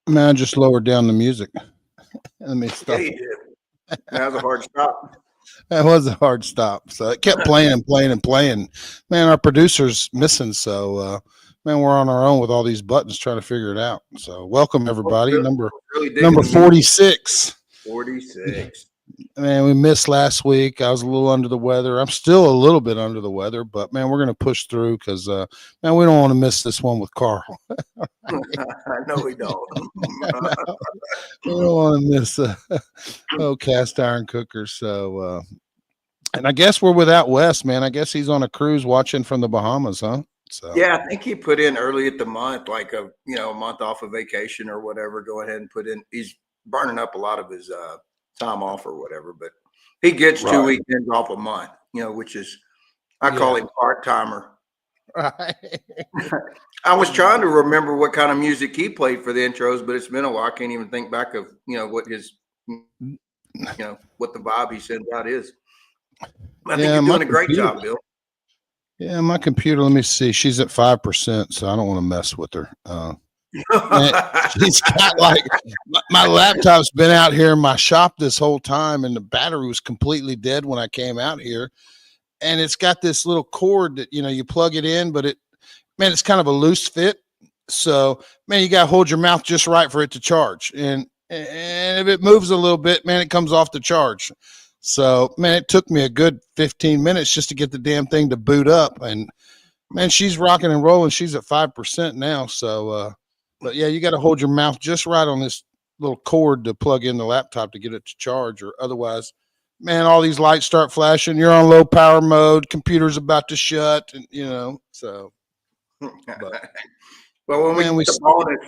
Man, I just lowered down the music. Let me Yeah, stop. you did. That was a hard stop. That was a hard stop. So it kept playing and playing and playing. Man, our producer's missing. So, man, we're on our own with all these buttons trying to figure it out. So, welcome everybody. Really digging Number the music. 46. 46. Man, we missed last week. I was a little under the weather. I'm still a little bit under the weather, but man, we're gonna push through because man, we don't want to miss this one with Carl. No, we don't. We don't want to miss cast iron cooker. So and I guess we're without Wes, man. I guess he's on a cruise watching from the Bahamas, huh? So Yeah, I think he put in early at the month, like a month off of vacation or whatever. Go ahead and put in. He's burning up a lot of his time off or whatever, but he gets two right. weekends off a month, which is I Yeah. call him part timer. Right. I was trying to remember what kind of music he played for the intros, but it's been a while. I can't even think back of what his what the vibe he sends out is. I think you're doing a great job, Bill. Yeah, my computer. Let me see. She's at 5%, so I don't want to mess with her. Man, she's got like my laptop's been out here in my shop this whole time, and the battery was completely dead when I came out here. And it's got this little cord that you plug it in, but it's kind of a loose fit. So man, you got to hold your mouth just right for it to charge. And if it moves a little bit, man, it comes off the charge. So man, it took me a good 15 minutes just to get the damn thing to boot up. And man, she's rocking and rolling. She's at 5% now. So but yeah, you got to hold your mouth just right on this little cord to plug in the laptop to get it to charge, or otherwise, man, all these lights start flashing. You're on low power mode. Computer's about to shut, and so. But, well, when man, we get the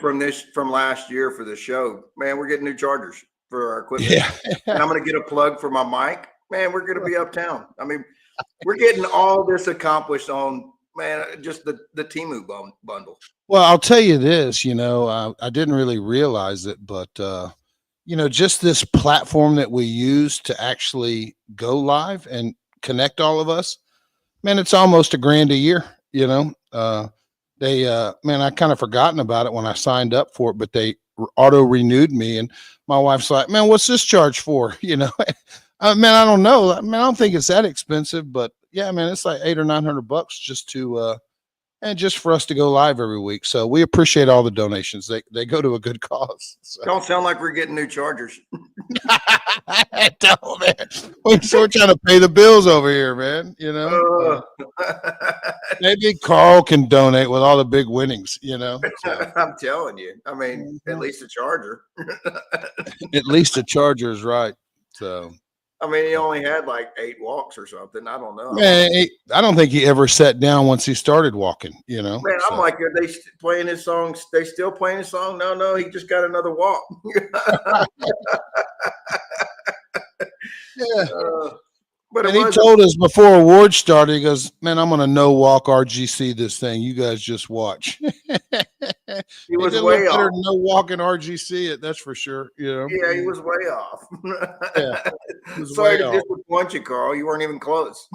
bonus from last year for the show, man, we're getting new chargers for our equipment. Yeah. And I'm going to get a plug for my mic. Man, we're going to be uptown. I mean, we're getting all this accomplished on, man, just the Temu bundle. Well, I'll tell you this, I didn't really realize it, but, just this platform that we use to actually go live and connect all of us, man, it's almost $1,000 a year, man, I kind of forgotten about it when I signed up for it, but they auto renewed me, and my wife's like, man, what's this charge for? Man, I don't know. I mean, I don't think it's that expensive, but yeah, man, it's like $800 or $900 just to, and just for us to go live every week. So we appreciate all the donations. They go to a good cause. So. Don't sound like we're getting new chargers. Don't, man. We're trying to pay the bills over here, man. Maybe Carl can donate with all the big winnings, So. I'm telling you. I mean, at least a charger. At least a charger is right. So. I mean, he only had like 8 walks or something. I don't know. Man, I don't think he ever sat down once he started walking, Man, so. I'm like, are they playing his songs? They still playing his song? No, he just got another walk. Yeah. But he told us before awards started, he goes, man, I'm going to no walk RGC this thing. You guys just watch. He was way off. Better than no walk in RGC it, that's for sure. Yeah, he was way off. Yeah, sorry to disappoint you, Carl. You weren't even close.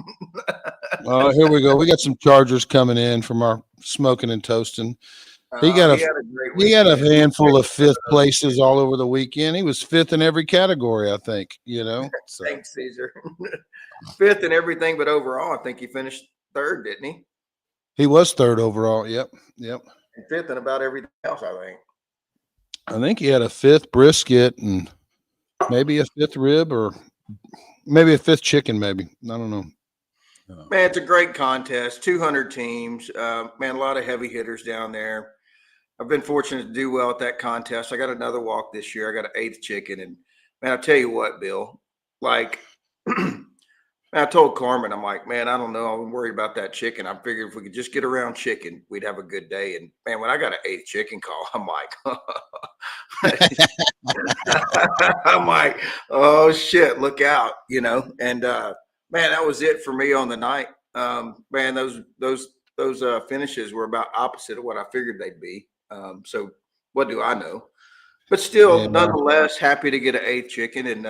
Here we go. We got some chargers coming in from our smoking and toasting. He got a handful of 5th places all over the weekend. He was 5th in every category, I think. So. Thanks, Caesar. 5th in everything, but overall, I think he finished 3rd, didn't he? He was 3rd overall. Yep. And 5th in about everything else, I think. I think he had a 5th brisket and maybe a 5th rib, or maybe a 5th chicken. Maybe, I don't know. Man, it's a great contest. 200 teams. Man, a lot of heavy hitters down there. I've been fortunate to do well at that contest. I got another walk this year. I got an 8th chicken, and man, I'll tell you what, Bill. Like, I told Carmen, I'm like, man, I don't know. I'm worried about that chicken. I figured if we could just get around chicken, we'd have a good day. And man, when I got an 8th chicken call, I'm like, oh shit, look out, And man, that was it for me on the night. Man, those finishes were about opposite of what I figured they'd be. So what do I know? But still, nonetheless, happy to get an 8th chicken, and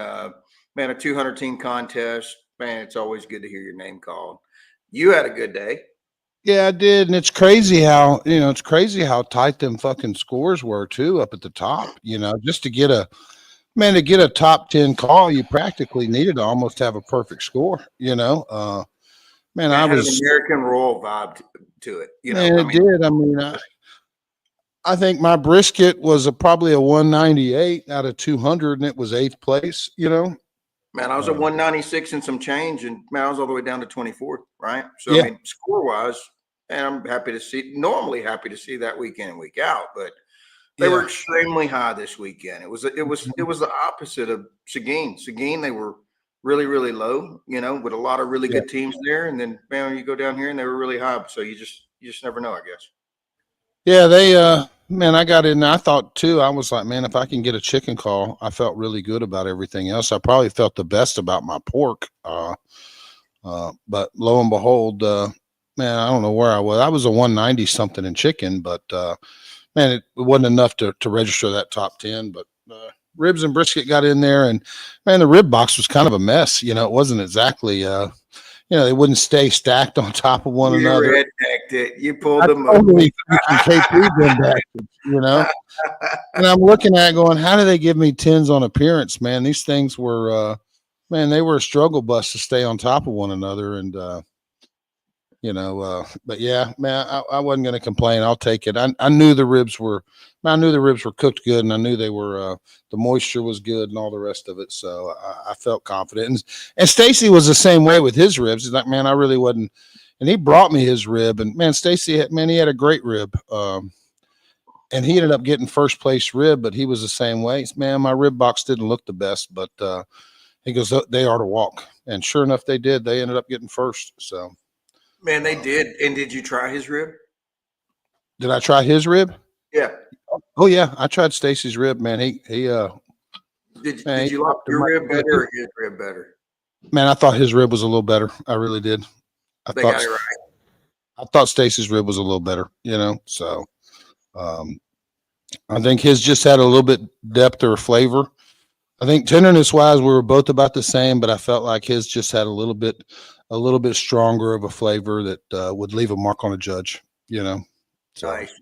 man, a 200 team contest. Man, it's always good to hear your name called. You had a good day. Yeah, I did, and it's crazy how it's crazy how tight them fucking scores were too up at the top. Just to get a top 10 call, you practically needed to almost have a perfect score. Man, Man, I it had an was American Royal vibe to it. man, I it mean, did. I think my brisket was probably a 198 out of 200, and it was eighth place. man, I was at Uh, 196 and some change, and man, I was all the way down to 24th, right? So I yeah, mean, score wise, and I'm happy to see. Normally happy to see that week in and week out, but they were yeah. extremely high this weekend. It was the opposite of Seguin. Seguin, they were really low, with a lot of really Yeah. good teams there, and then man, you go down here and they were really high. So you just never know, I guess. Yeah, they man, I got in there. I thought too, I was like, man, if I can get a chicken call, I felt really good about everything else. I probably felt the best about my pork. But lo and behold, man, I don't know where I was. I was a 190 something in chicken, but man, it wasn't enough to register that top 10. But ribs and brisket got in there, and man, the rib box was kind of a mess. It wasn't exactly they wouldn't stay stacked on top of one You another. rednecked it. You pulled I the move. totally freaking KP them bastards. And I'm looking at it going, how do they give me tens on appearance, man? These things were, man, they were a struggle bus to stay on top of one another. And, but yeah, man, I wasn't going to complain. I'll take it. I knew the ribs were, I knew the ribs were cooked good, and I knew they were, the moisture was good and all the rest of it. So I felt confident. And Stacy was the same way with his ribs. He's like, man, I really wasn't. And he brought me his rib, and man, Stacy, man, he had a great rib. And he ended up getting first place rib, but he was the same way. Man, my rib box didn't look the best, but he goes, they are to walk. And sure enough, they did. They ended up getting first. So, Man, they did. And did you try his rib? did I try his rib? Yeah. Oh yeah, I tried Stacy's rib, man. He man, Did he you like popped your him rib right. better or his rib better? Man, I thought his rib was a little better. I really did. I They thought got it right. I thought Stacy's rib was a little better. So I think his just had a little bit depth or flavor. I think tenderness wise, we were both about the same, but I felt like his just had a little bit stronger of a flavor that would leave a mark on a judge. So Nice.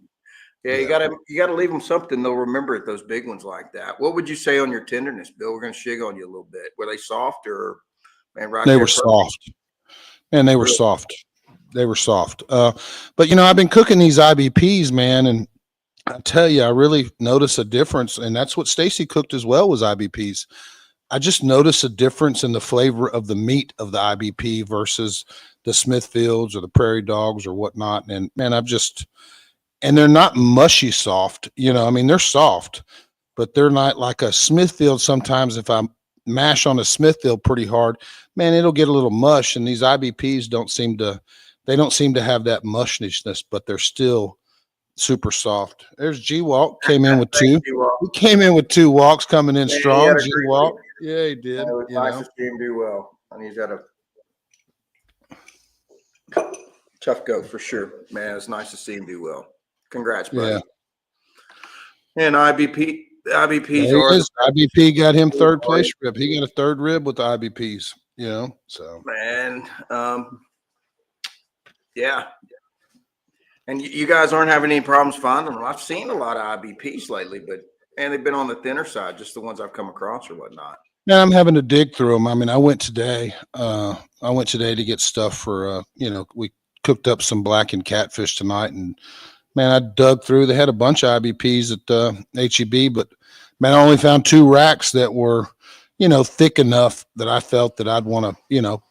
Yeah, you yeah, gotta leave them something they'll remember it. Those big ones like that. What would you say on your tenderness, Bill? We're gonna shig on you a little bit. Were they soft or man right they there? were soft, and they were Really? soft. They were soft. But I've been cooking these IBPs, man, and I tell you, I really notice a difference, and that's what Stacy cooked as well was IBPs. I just notice a difference in the flavor of the meat of the IBP versus the Smithfields or the Prairie Dogs or whatnot. And man, and they're not mushy soft. I mean, they're soft, but they're not like a Smithfield. Sometimes if I mash on a Smithfield pretty hard, man, it'll get a little mush. And these IBPs they don't seem to have that mushness, but they're still super soft. There's G Walk came in with Thank two. you all. He came in with two walks coming in Man, he had strong. a G great week. Walk. Yeah, he did. It was nice to see him do well. And he's got a tough go for sure. Man, it's nice to see him do well. Congrats, buddy. Yeah. And IBPs There he are is. IBP got him third the place rib. He got a third rib with the IBPs, so. man. Yeah. And you guys aren't having any problems finding them. I've seen a lot of IBPs lately, and they've been on the thinner side, just the ones I've come across or whatnot. Now I'm having to dig through them. I mean, I went today to get stuff for, we cooked up some blackened catfish tonight, and man, I dug through. They had a bunch of IBPs at HEB, but man, I only found two racks that were, thick enough that I felt that I'd want to,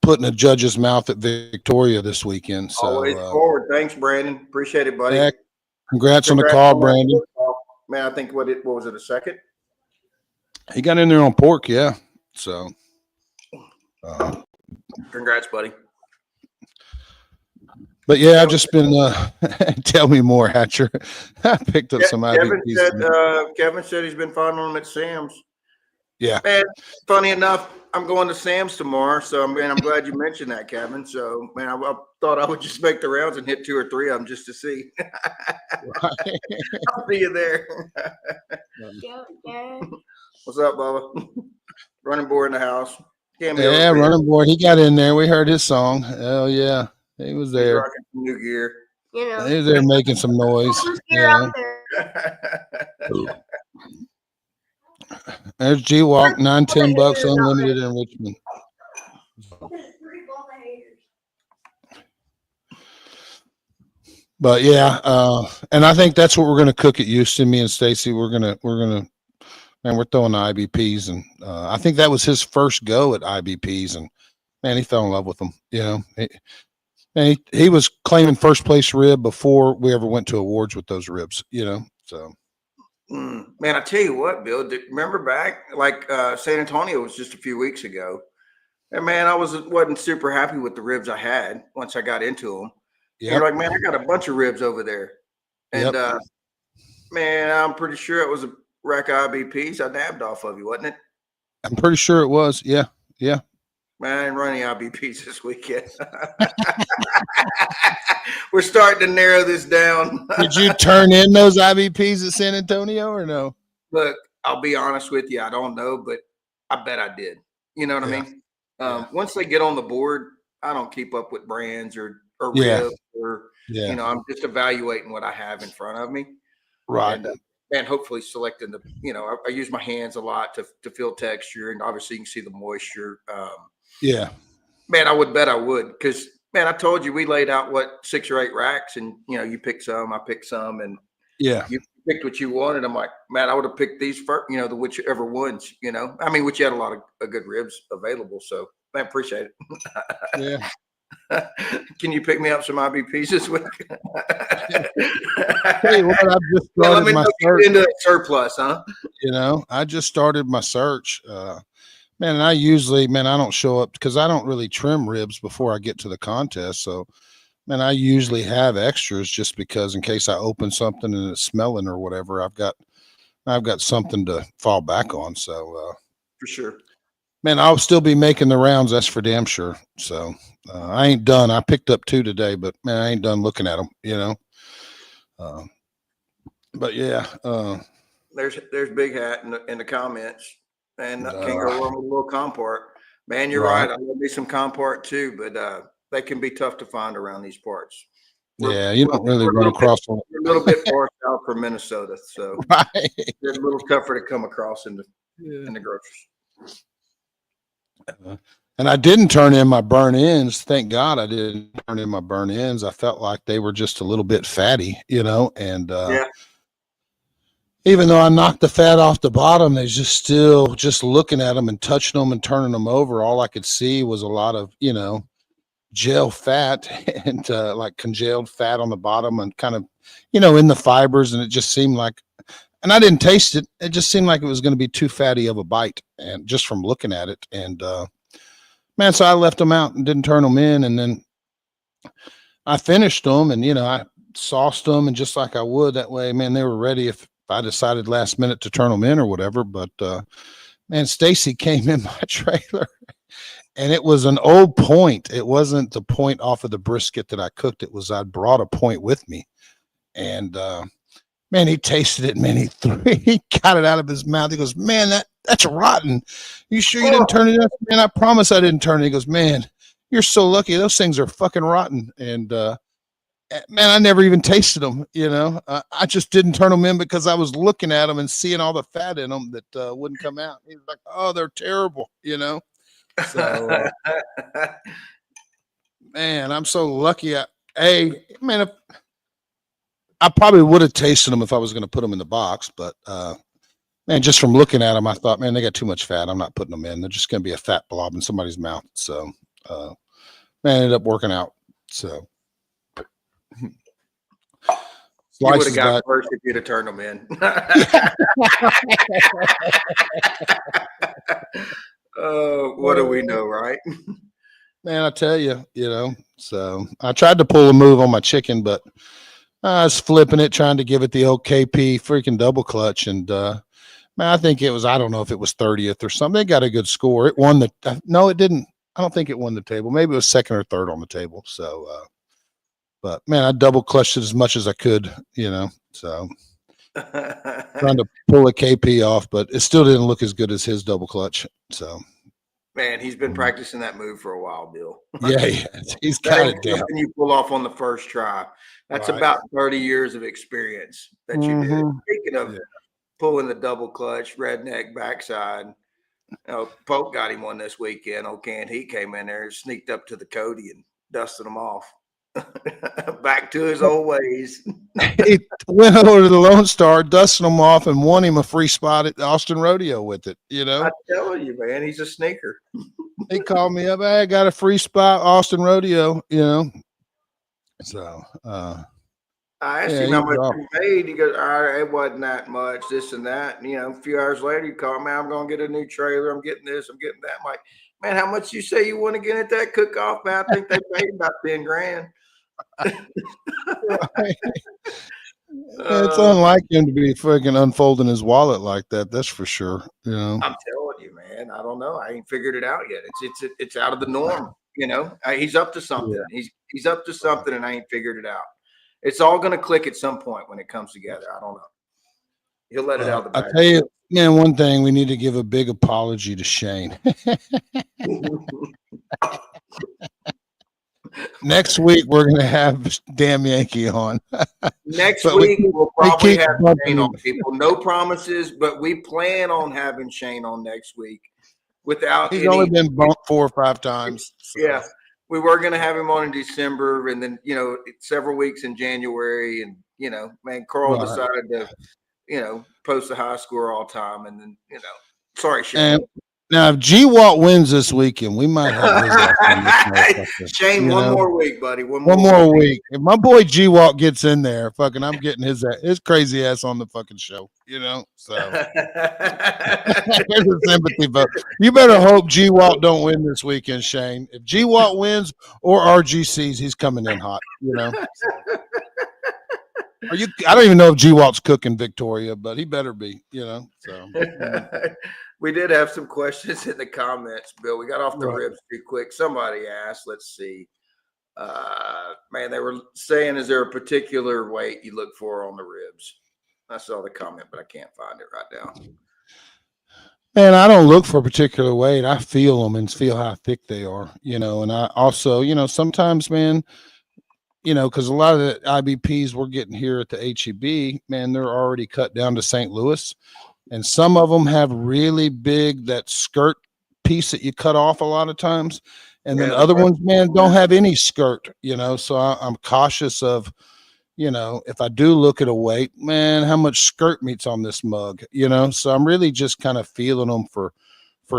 put in a judge's mouth at Victoria this weekend. So Always forward. Thanks, Brandon. Appreciate it, buddy. yeah, congrats on the call, Brandon. Man, I think what was it, a second? He got in there on pork, yeah. So Congrats, buddy. But yeah, I've just been tell me more, Hatcher. I picked up some IBPs. Kevin said he's been finding them at Sam's. Yeah. Man, funny enough, I'm going to Sam's tomorrow, so I'm glad you mentioned that, Kevin. So man, I thought I would just make the rounds and hit two or three of them just to see. I'll see you there. What's up, Bubba? Running board in the house. Yeah, running board. He got in there. We heard his song. Hell yeah. He was He's there. rocking some new gear. You know, He was there making some noise. gear out there. There's G-Walk, $9-10 unlimited in Richmond. But yeah, and I think that's what we're gonna cook at Houston. Me and Stacy, we're gonna, man, we're throwing the IBPs, and I think that was his first go at IBPs, and man, he fell in love with them. You know, he was claiming first place rib before we ever went to awards with those ribs. You know, so. Man, I tell you what, Bill. Remember back, like San Antonio was just a few weeks ago, and man, I wasn't super happy with the ribs I had once I got into them. Yep. You're like, man, I got a bunch of ribs over there, and man, I'm pretty sure it was a rack of IBPs I nabbed off of you, wasn't it? I'm pretty sure it was. Yeah, yeah. Man, I didn't run any IBPs this weekend. We're starting to narrow this down. Did you turn in those IBPs at San Antonio or no? Look, I'll be honest with you. I don't know, but I bet I did. You know what I mean? Once they get on the board, I don't keep up with brands or ribs or, you know, I'm just evaluating what I have in front of me. Right. And hopefully selecting the, you know, I use my hands a lot to feel texture, and obviously you can see the moisture. Man, I would bet I would, because man, I told you we laid out 6 or 8 racks, and you know, you picked some, I picked some, and you picked what you wanted. I'm like, man, I would have picked these first, you know, the whichever ones, you know. I mean, which you had a lot of good ribs available, so man, appreciate it. Yeah. Can you pick me up some IBPs this week? Hey, what, I just started my search into surplus, huh? You know, I just started my search. Man, and I usually, man, I don't show up because I don't really trim ribs before I get to the contest. So, man, I usually have extras just because in case I open something and it's smelling or whatever, I've got something to fall back on. So, for sure, man, I'll still be making the rounds. That's for damn sure. So, I ain't done. I picked up 2 today, but man, I ain't done looking at them. You know. But yeah, there's Big Hat in the comments. And can't go wrong with a little compart. Man, you're right. I love me some compart too, but they can be tough to find around these parts. You don't really run across them. We're a little bit far south from Minnesota, so they're a little tougher to come across in the groceries. And I didn't turn in my burn ends. Thank God I didn't turn in my burn ends. I felt like they were just a little bit fatty, you know, and even though I knocked the fat off the bottom, they just looking at them and touching them and turning them over. All I could see was a lot of, you know, gel fat and like congealed fat on the bottom and kind of, you know, in the fibers. And it just seemed like, and I didn't taste it. It just seemed like it was going to be too fatty of a bite. And just from looking at it, and man, so I left them out and didn't turn them in. And then I finished them, and, you know, I sauced them, and just like I would that way, man, they were ready if I decided last minute to turn them in or whatever. But man, Stacy came in my trailer, and it was an old point. It wasn't the point off of the brisket that I cooked. It was, I'd brought a point with me, and man, he tasted it, man. He got it out of his mouth. He goes, man, that's rotten. You sure you didn't turn it in? Man, I promise I didn't turn it. He goes, man, you're so lucky. Those things are fucking rotten. And man, I never even tasted them, you know. I just didn't turn them in because I was looking at them and seeing all the fat in them that wouldn't come out. He's like, oh, they're terrible, you know. So, man, I'm so lucky. Man, I probably would have tasted them if I was going to put them in the box, but man, just from looking at them, I thought, man, they got too much fat. I'm not putting them in. They're just going to be a fat blob in somebody's mouth. So, man, ended up working out. So. You would have got first if you'd have turned them in. What do we know, right? Man, I tell you, you know, so I tried to pull a move on my chicken, but I was flipping it, trying to give it the old KP freaking double clutch. And man, I think it was, I don't know if it was 30th or something. They got a good score. It won no, it didn't. I don't think it won the table. Maybe it was second or third on the table. So, but man, I double clutched it as much as I could, you know, so trying to pull a KP off, but it still didn't look as good as his double clutch. So, Man, he's been practicing that move for a while, Bill. Yeah, he's That got ain't it down. something you pull off on the first try. That's Right. about 30 years of experience that you did. Mhm. Speaking of pulling the double clutch, redneck backside, Pope got him one this weekend. Old Canned Heat came in there and sneaked up to the Cody and dusted him off. Back to his old ways. He went over to the Lone Star, dusted him off, and won him a free spot at the Austin Rodeo with it. I'm telling you, man, he's a sneaker. He called me up. Hey, I got a free spot, Austin Rodeo. So I asked him how much he made. He goes, all right, it wasn't that much, this and that. And, a few hours later, he called me, I'm going to get a new trailer. I'm getting this, I'm getting that. I'm like, man, how much you say you want to get at that cook-off, man? I think they paid about 10 grand. It's unlike him to be fucking unfolding his wallet like that. That's for sure. I'm telling you, man. I don't know. I ain't figured it out yet. It's out of the norm. He's up to something. Yeah. He's up to something, and I ain't figured it out. It's all going to click at some point when it comes together. I don't know. He'll let it out of the bag. I tell you, man, one thing, we need to give a big apology to Shane. Next week, we're going to have Damn Yankee on. Next week, we'll probably have Shane on, people. No promises, but we plan on having Shane on next week. He's only been bumped 4 or 5 times. So. Yeah. We were going to have him on in December and then, several weeks in January. And, man, Carl decided to, post a high score all time. And then, sorry, Shane. Now, if G-Walt wins this weekend, we might have his Shane, one more week, buddy. One more week. If my boy G-Walt gets in there, fucking, I'm getting his crazy ass on the fucking show, So there's a sympathy vote. You better hope G-Walt don't win this weekend, Shane. If G-Walt wins or RGCs, he's coming in hot, I don't even know if G-Walt's cooking Victoria, but he better be, So we did have some questions in the comments, Bill. We got off the ribs too quick. Somebody asked, let's see. Man, they were saying, is there a particular weight you look for on the ribs? I saw the comment, but I can't find it right now. Man, I don't look for a particular weight. I feel them and feel how thick they are, and I also, sometimes, man, because a lot of the IBPs we're getting here at the HEB, man, they're already cut down to St. Louis. And some of them have really big, that skirt piece that you cut off a lot of times. And then other ones, man, don't have any skirt, So I'm cautious of, if I do look at a weight, man, how much skirt meat's on this mug, So I'm really just kind of feeling them for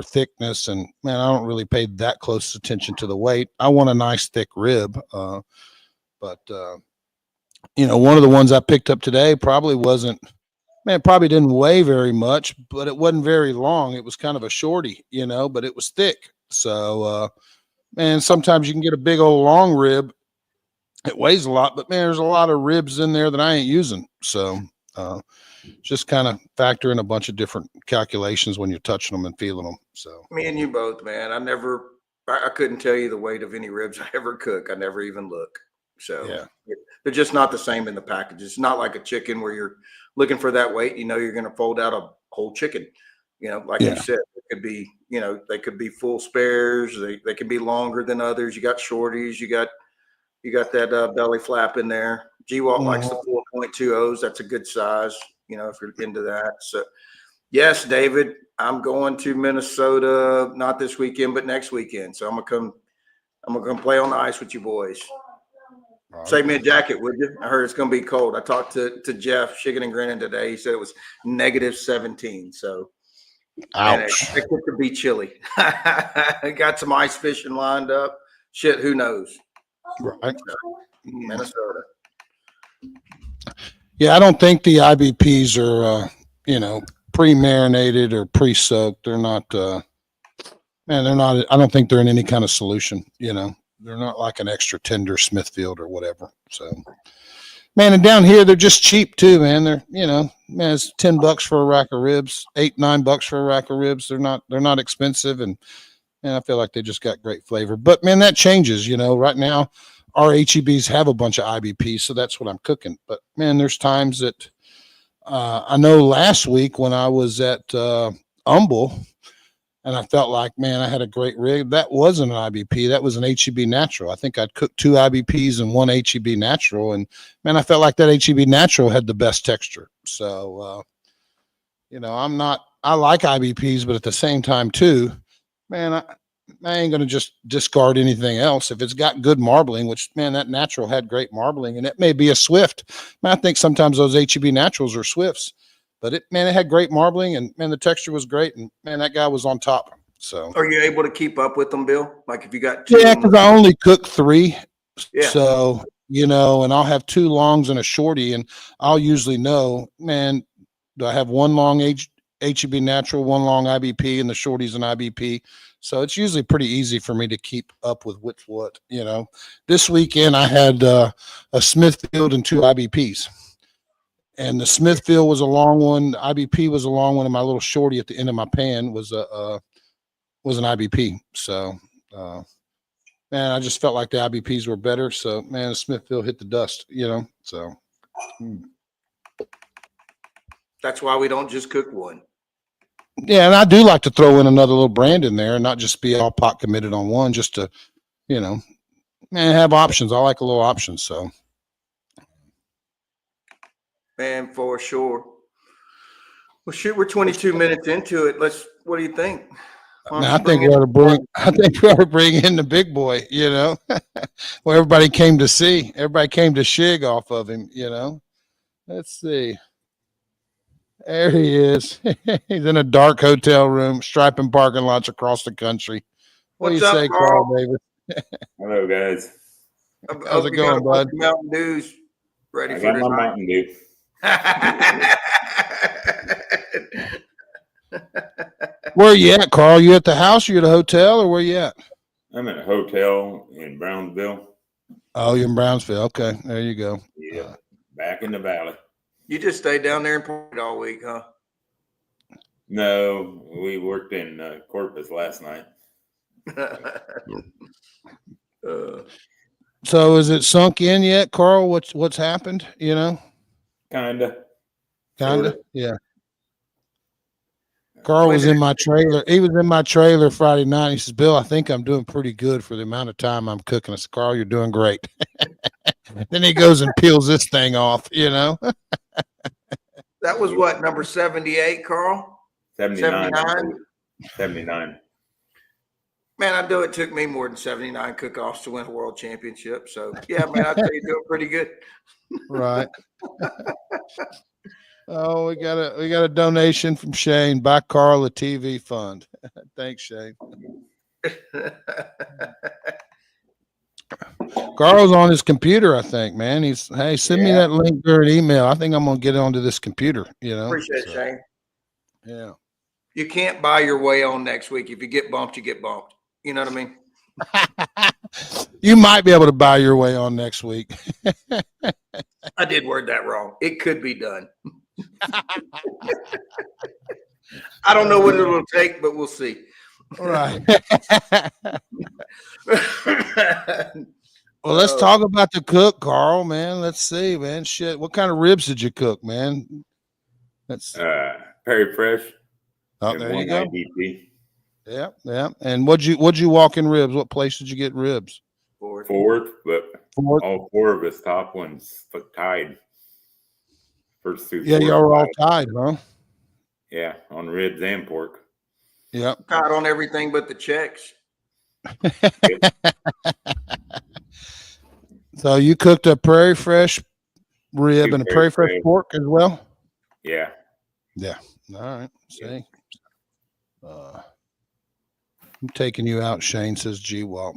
thickness. And, man, I don't really pay that close attention to the weight. I want a nice thick rib. But one of the ones I picked up today probably wasn't, man, it probably didn't weigh very much, but it wasn't very long. It was kind of a shorty, but it was thick. So, man, sometimes you can get a big old long rib. It weighs a lot, but man, there's a lot of ribs in there that I ain't using. So, just kind of factor in a bunch of different calculations when you're touching them and feeling them. So, me and you both, man, I couldn't tell you the weight of any ribs I ever cook. I never even look. So yeah. They're just not the same in the package. It's not like a chicken where you're looking for that weight. You're going to fold out a whole chicken. Like you said, it could be, they could be full spares. They can be longer than others. You got shorties. You got that belly flap in there. G-Walt likes the 4.20s. That's a good size, if you're into that. So, yes, David, I'm going to Minnesota, not this weekend, but next weekend. So I'm going to come play on the ice with you boys. Save me a jacket, would you? I heard it's going to be cold. I talked to Jeff Shiggin and grinning today. He said it was -17. So, man, it could be chilly. I got some ice fishing lined up. Shit, who knows? Right. Minnesota. Yeah, I don't think the IBPs are, pre-marinated or pre-soaked. They're not, man, they're not, I don't think they're in any kind of solution, They're not like an extra tender Smithfield or whatever. So, man, and down here, they're just cheap too, man. They're, man, it's $10 for a rack of ribs, $8-9 for a rack of ribs. They're not expensive. And I feel like they just got great flavor, but man, that changes, right now our HEBs have a bunch of IBPs. So that's what I'm cooking. But man, there's times that, I know last week when I was at, Humble, And I felt like, man, I had a great rig. That wasn't an IBP. That was an HEB natural. I think I'd cooked 2 IBPs and 1 HEB natural. And man, I felt like that HEB natural had the best texture. So, I like IBPs, but at the same time too, man, I ain't going to just discard anything else. If it's got good marbling, which, man, that natural had great marbling, and it may be a Swift. Man, I think sometimes those HEB naturals are Swifts, but it had great marbling, and man, the texture was great, and man, that guy was on top. So, are you able to keep up with them, Bill? Like if you got 2? yeah, because I only cook 3. Yeah. So, and I'll have 2 longs and a shorty, and I'll usually know, man, do I have 1 long HEB natural, 1 long IBP, and the shorty's an IBP. So it's usually pretty easy for me to keep up with which what. This weekend I had a Smithfield and 2 IBPs, and the Smithfield was a long one. The IBP was a long one, and my little shorty at the end of my pan was an IBP. So, man, I just felt like the IBPs were better. So, man, the Smithfield hit the dust. So. That's why we don't just cook one. Yeah, and I do like to throw in another little brand in there and not just be all pot committed on one, just to, have options. I like a little options. So, man, for sure. Well, shoot, we're 22 minutes into it. What do you think? I think we ought to bring in the big boy, where everybody came to see. Everybody came to shig off of him, Let's see. There he is. He's in a dark hotel room, striping parking lots across the country. What do you say, Carl Davis? Hello, guys. How's it going, bud? Mountain Dews ready I for got my Mountain Dew. Where are you at, Carl? You at the house? You at a hotel, or where you at? I'm at a hotel in Brownsville. Oh, you're in Brownsville. Okay, there you go. Yeah, back in the valley. You just stayed down there and partied all week, huh? No, we worked in Corpus last night. So is it sunk in yet, Carl? What's happened? Kinda. Yeah. Carl was in my trailer. He was in my trailer Friday night. He says, "Bill, I think I'm doing pretty good for the amount of time I'm cooking." I said, "Carl, you're doing great." Then he goes and peels this thing off, That was what, number 78, Carl? 79. 79. Man, I know it took me more than 79 cook-offs to win a world championship. So, yeah, man, I'd say you're doing pretty good. Right. Oh, we got a donation from Shane. Buy Carl a TV fund. Thanks, Shane. Carl's on his computer, I think, man. Send me that link or an email. I think I'm gonna get onto this computer, Appreciate it, Shane. Yeah. You can't buy your way on next week. If you get bumped, you get bumped. You know what I mean? You might be able to buy your way on next week. I did word that wrong. It could be done. I don't know what it'll take, but we'll see. All right. Well, let's talk about the cook, Carl, man. Let's see, man. Shit. What kind of ribs did you cook, man? That's Perry Fresh. Oh, there you go. IDP. Yeah. And what'd you walk in ribs? What place did you get ribs? Fourth, but all 4 of us top ones tied. First 2. Yeah, y'all were all tied, huh? Yeah, on ribs and pork. Yep. Tied on everything but the checks. So you cooked a Prairie Fresh rib and a Prairie Fresh pork as well? Yeah. Yeah. All right. See. I'm taking you out, Shane, says G Walt.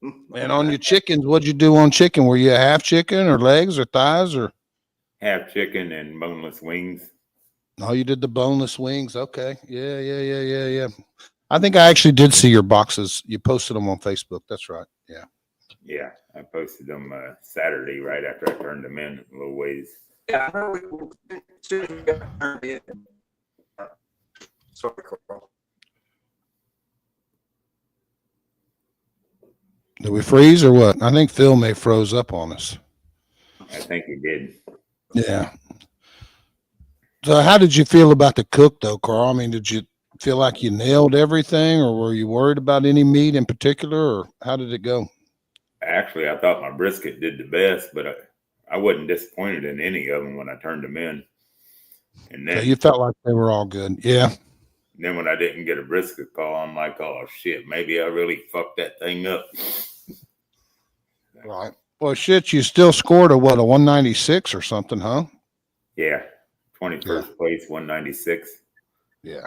And on your chickens, what'd you do on chicken? Were you a half chicken or legs or thighs or half chicken and boneless wings? Oh, you did the boneless wings. Okay. Yeah. I think I actually did see your boxes. You posted them on Facebook. That's right. Yeah. Yeah. I posted them Saturday right after I turned them in a little ways. Yeah. Sorry, Carl. Did we freeze or what? I think Phil may froze up on us. I think he did. Yeah. So how did you feel about the cook though, Carl? I mean, did feel like you nailed everything, or were you worried about any meat in particular, or how did it go? Actually, I thought my brisket did the best, but I wasn't disappointed in any of them when I turned them in. And So you felt like they were all good. Yeah. then when I didn't get a brisket call, I'm like, oh shit, maybe I really fucked that thing up. Right. Well, shit, you still scored a 196 or something, huh? Yeah. 21st place, 196. Yeah.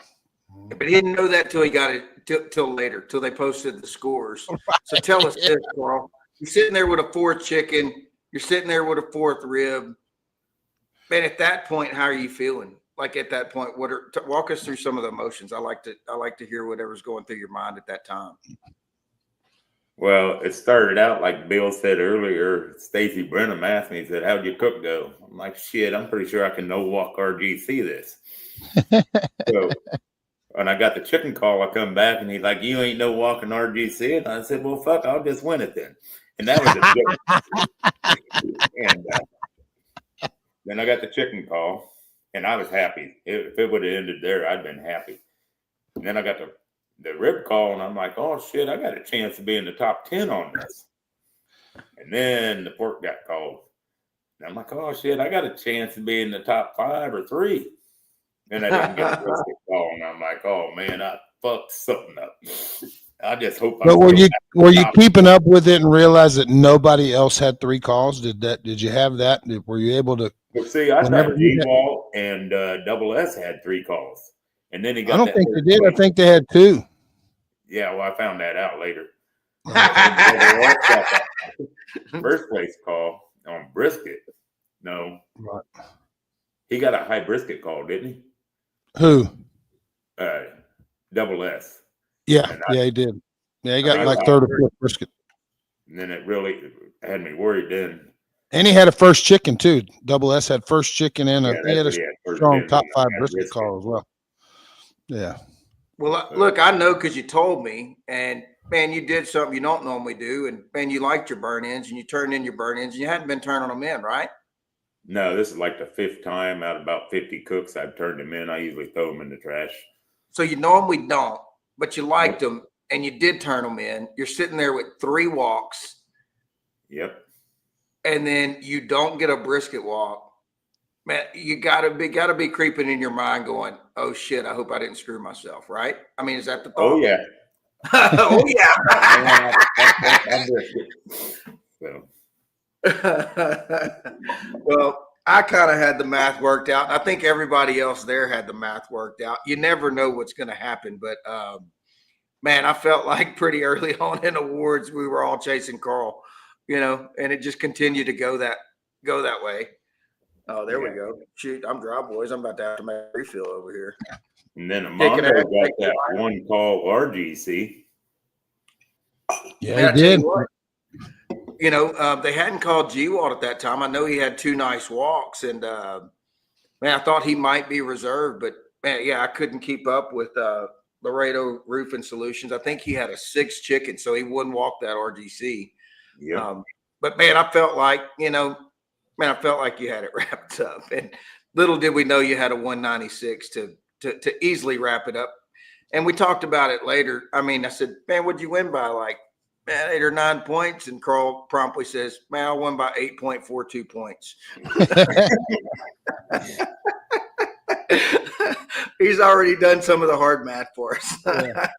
But he didn't know that till he got it till later, till they posted the scores. So tell us this, Carl. You're sitting there with a 4th chicken. You're sitting there with a 4th rib. Man, at that point, how are you feeling? Like at that point, walk us through some of the emotions. I like to hear whatever's going through your mind at that time. Well, it started out like Bill said earlier. Stacy Brenham asked me, he said, how'd your cook go? I'm like, shit, I'm pretty sure I can no walk RGC this. So when I got the chicken call, I come back and he's like, you ain't no walking RGC. And I said, well, fuck, I'll just win it then. And that was a joke. And then I got the chicken call and I was happy. If it would have ended there, I'd been happy. And then I got the rib call and I'm like, oh shit, I got a chance to be in the top 10 on this. And then the pork got called. And I'm like, oh shit, I got a chance to be in the top 5 or 3. Then I didn't get a brisket call, and I'm like, oh man, I fucked something up. I just hope. But were you keeping up with it and realize that nobody else had 3 calls? Did you have that? Were you able to? Well, see, I thought G-Wall and Double S had 3 calls, and then he got. I don't think they did. I think they had 2. Yeah, well, I found that out later. First place call on brisket. No, right. He got a high brisket call, didn't he? Who? Double S. Yeah, he did. Yeah, he got like 3rd or 4th brisket. And then it really had me worried then. And he had a 1st chicken too. Double S had 1st chicken and he had a strong top 5 brisket call as well. Yeah. Well, look, I know because you told me, and man, you did something you don't normally do, and man, you liked your burn-ins, and you turned in your burn-ins, and you hadn't been turning them in, right? No, this is like the 5th time out of about 50 cooks I've turned them in. I usually throw them in the trash. So you normally don't, but you liked them and you did turn them in. You're sitting there with 3 walks. Yep. And then you don't get a brisket walk. Man, you gotta be creeping in your mind going, oh shit, I hope I didn't screw myself, right? I mean, is that the thought? Oh yeah. Oh yeah. Well, I kind of had the math worked out. I think everybody else there had the math worked out. You never know what's going to happen, but man, I felt like pretty early on in awards we were all chasing Carl, and it just continued to go that way. Oh, there we go. Shoot, I'm dry, boys. I'm about to have to make a refill over here. And then Amanda got that 1 call RGC. Yeah, he did. They hadn't called G-Walt at that time. I know he had 2 nice walks, and man, I thought he might be reserved, but man, yeah, I couldn't keep up with Laredo Roofing Solutions. I think he had a 6 chicken, so he wouldn't walk that RGC. Yeah. But man, I felt like you had it wrapped up, and little did we know you had a 196 to easily wrap it up. And we talked about it later. I mean, I said, man, what'd you win by? Like, man, 8 or 9 points. And Carl promptly says, man, I won by 8.42 points. He's already done some of the hard math for us. Yeah.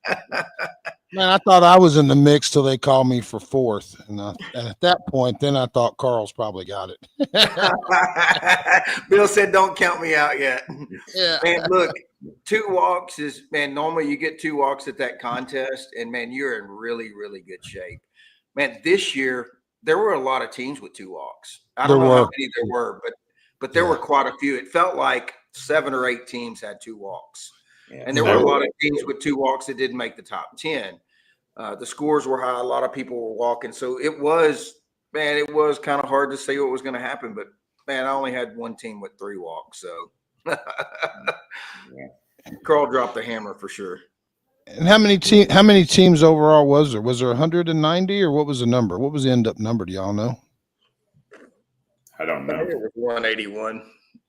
Man, I thought I was in the mix till they called me for 4th. And at that point, then I thought Carl's probably got it. Bill said, don't count me out yet. Yeah. Man, look, 2 walks is, man, normally you get 2 walks at that contest, and man, you're in really, really good shape. Man, this year, there were a lot of teams with 2 walks. I don't know how many there were, but there were quite a few. It felt like 7 or 8 teams had 2 walks. Yeah, and there were a lot of teams with 2 walks that didn't make the top 10. The scores were high. A lot of people were walking. So it was kind of hard to say what was going to happen. But, man, I only had 1 team with 3 walks. So Carl dropped the hammer for sure. And how many teams overall was there? Was there 190 or what was the number? What was the end up number? Do y'all know? I don't know. It was 181.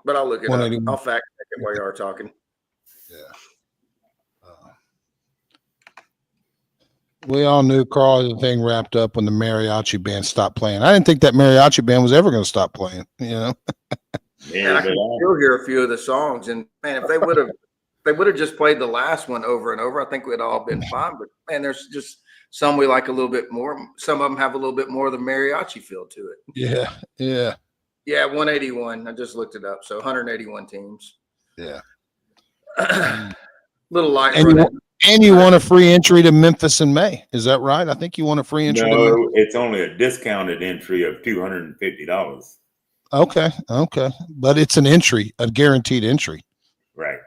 But I'll look it up. I'll fact check it while you are talking. Yeah. We all knew Carl the thing wrapped up when the mariachi band stopped playing. I didn't think that mariachi band was ever going to stop playing. You know. Man, I can still hear a few of the songs, and man, if they would have just played the last one over and over, I think we'd all been fine. But man, there's just some we like a little bit more. Some of them have a little bit more of the mariachi feel to it. Yeah. Yeah. Yeah, 181. I just looked it up. So 181 teams. Yeah. Little light and you want a free entry to Memphis in May. Is that right? I think you want a free entry. No, it's only a discounted entry of $250. Okay. But it's an entry, a guaranteed entry. Right.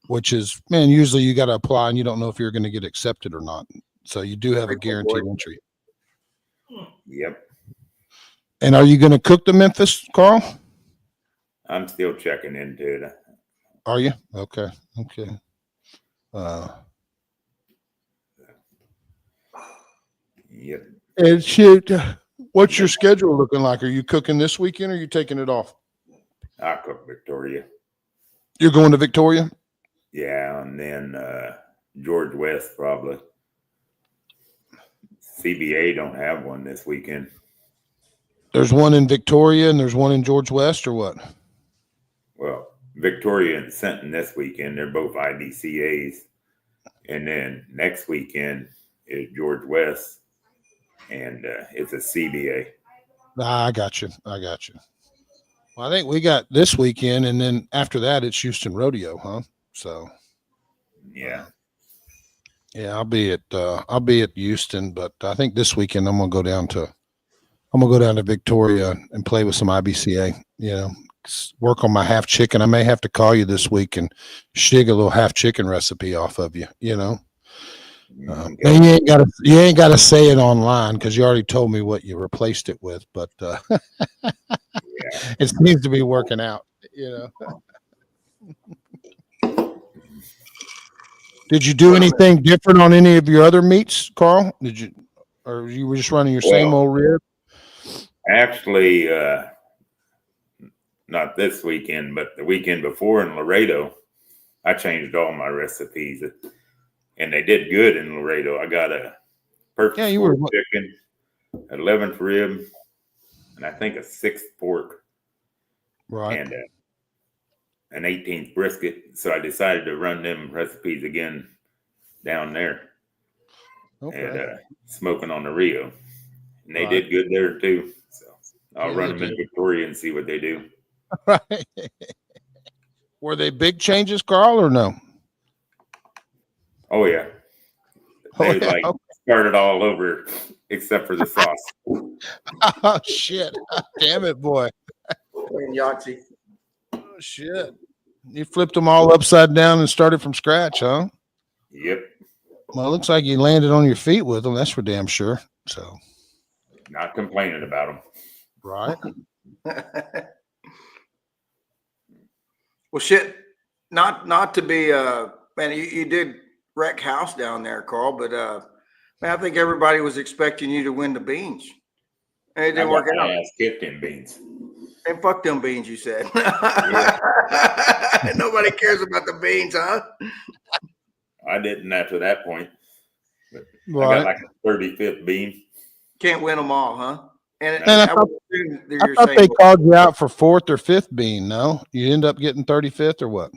Which is, man, usually you got to apply and you don't know if you're going to get accepted or not. So you do have a guaranteed entry. Yep. And are you going to cook the Memphis, Carl? I'm still checking into it. Are you? Okay. Yep. And shit, what's your schedule looking like? Are you cooking this weekend or are you taking it off? I cook Victoria. You're going to Victoria? Yeah, and then George West probably. CBA don't have one this weekend. There's one in Victoria and there's one in George West, or what? Well, Victoria and Senton this weekend, they're both IBCAs. And then next weekend is George West, and it's a CBA. I got you. Well, I think we got this weekend, and then after that, it's Houston Rodeo, huh? So, yeah. I'll be at Houston, but I think this weekend I'm gonna go down to Victoria and play with some IBCA. You know, work on my half chicken. I may have to call you this week and shig a little half chicken recipe off of you. You know, and you ain't gotta say it online because you already told me what you replaced it with. But it seems to be working out. You know. Did you do anything different on any of your other meats, Carl? Did you, or you were just running your same old rib? Actually, not this weekend, but the weekend before in Laredo, I changed all my recipes, and they did good in Laredo. I got a perfect chicken, 11th rib, and I think a 6th pork, right, and an 18th brisket. So I decided to run them recipes again down there, and smoking on the Rio, and they did good there too. So I'll run them in Victoria and see what they do. Right. Were they big changes, Carl, or no? Oh yeah. They started all over except for the sauce. Oh shit. Damn it, boy. Yahtzee. Oh shit. You flipped them all upside down and started from scratch, huh? Yep. Well, it looks like you landed on your feet with them. That's for damn sure. So not complaining about them. Right. Well, shit, not to be man, you did wreck house down there, Carl, but man, I think everybody was expecting you to win the beans. And it didn't work out. Kicked in beans. And fuck them beans, you said. Nobody cares about the beans, huh? I didn't after that point. But right. I got like a 35th bean. Can't win them all, huh? And I thought they called you out for 4th or 5th bean. No, you end up getting 35th or what?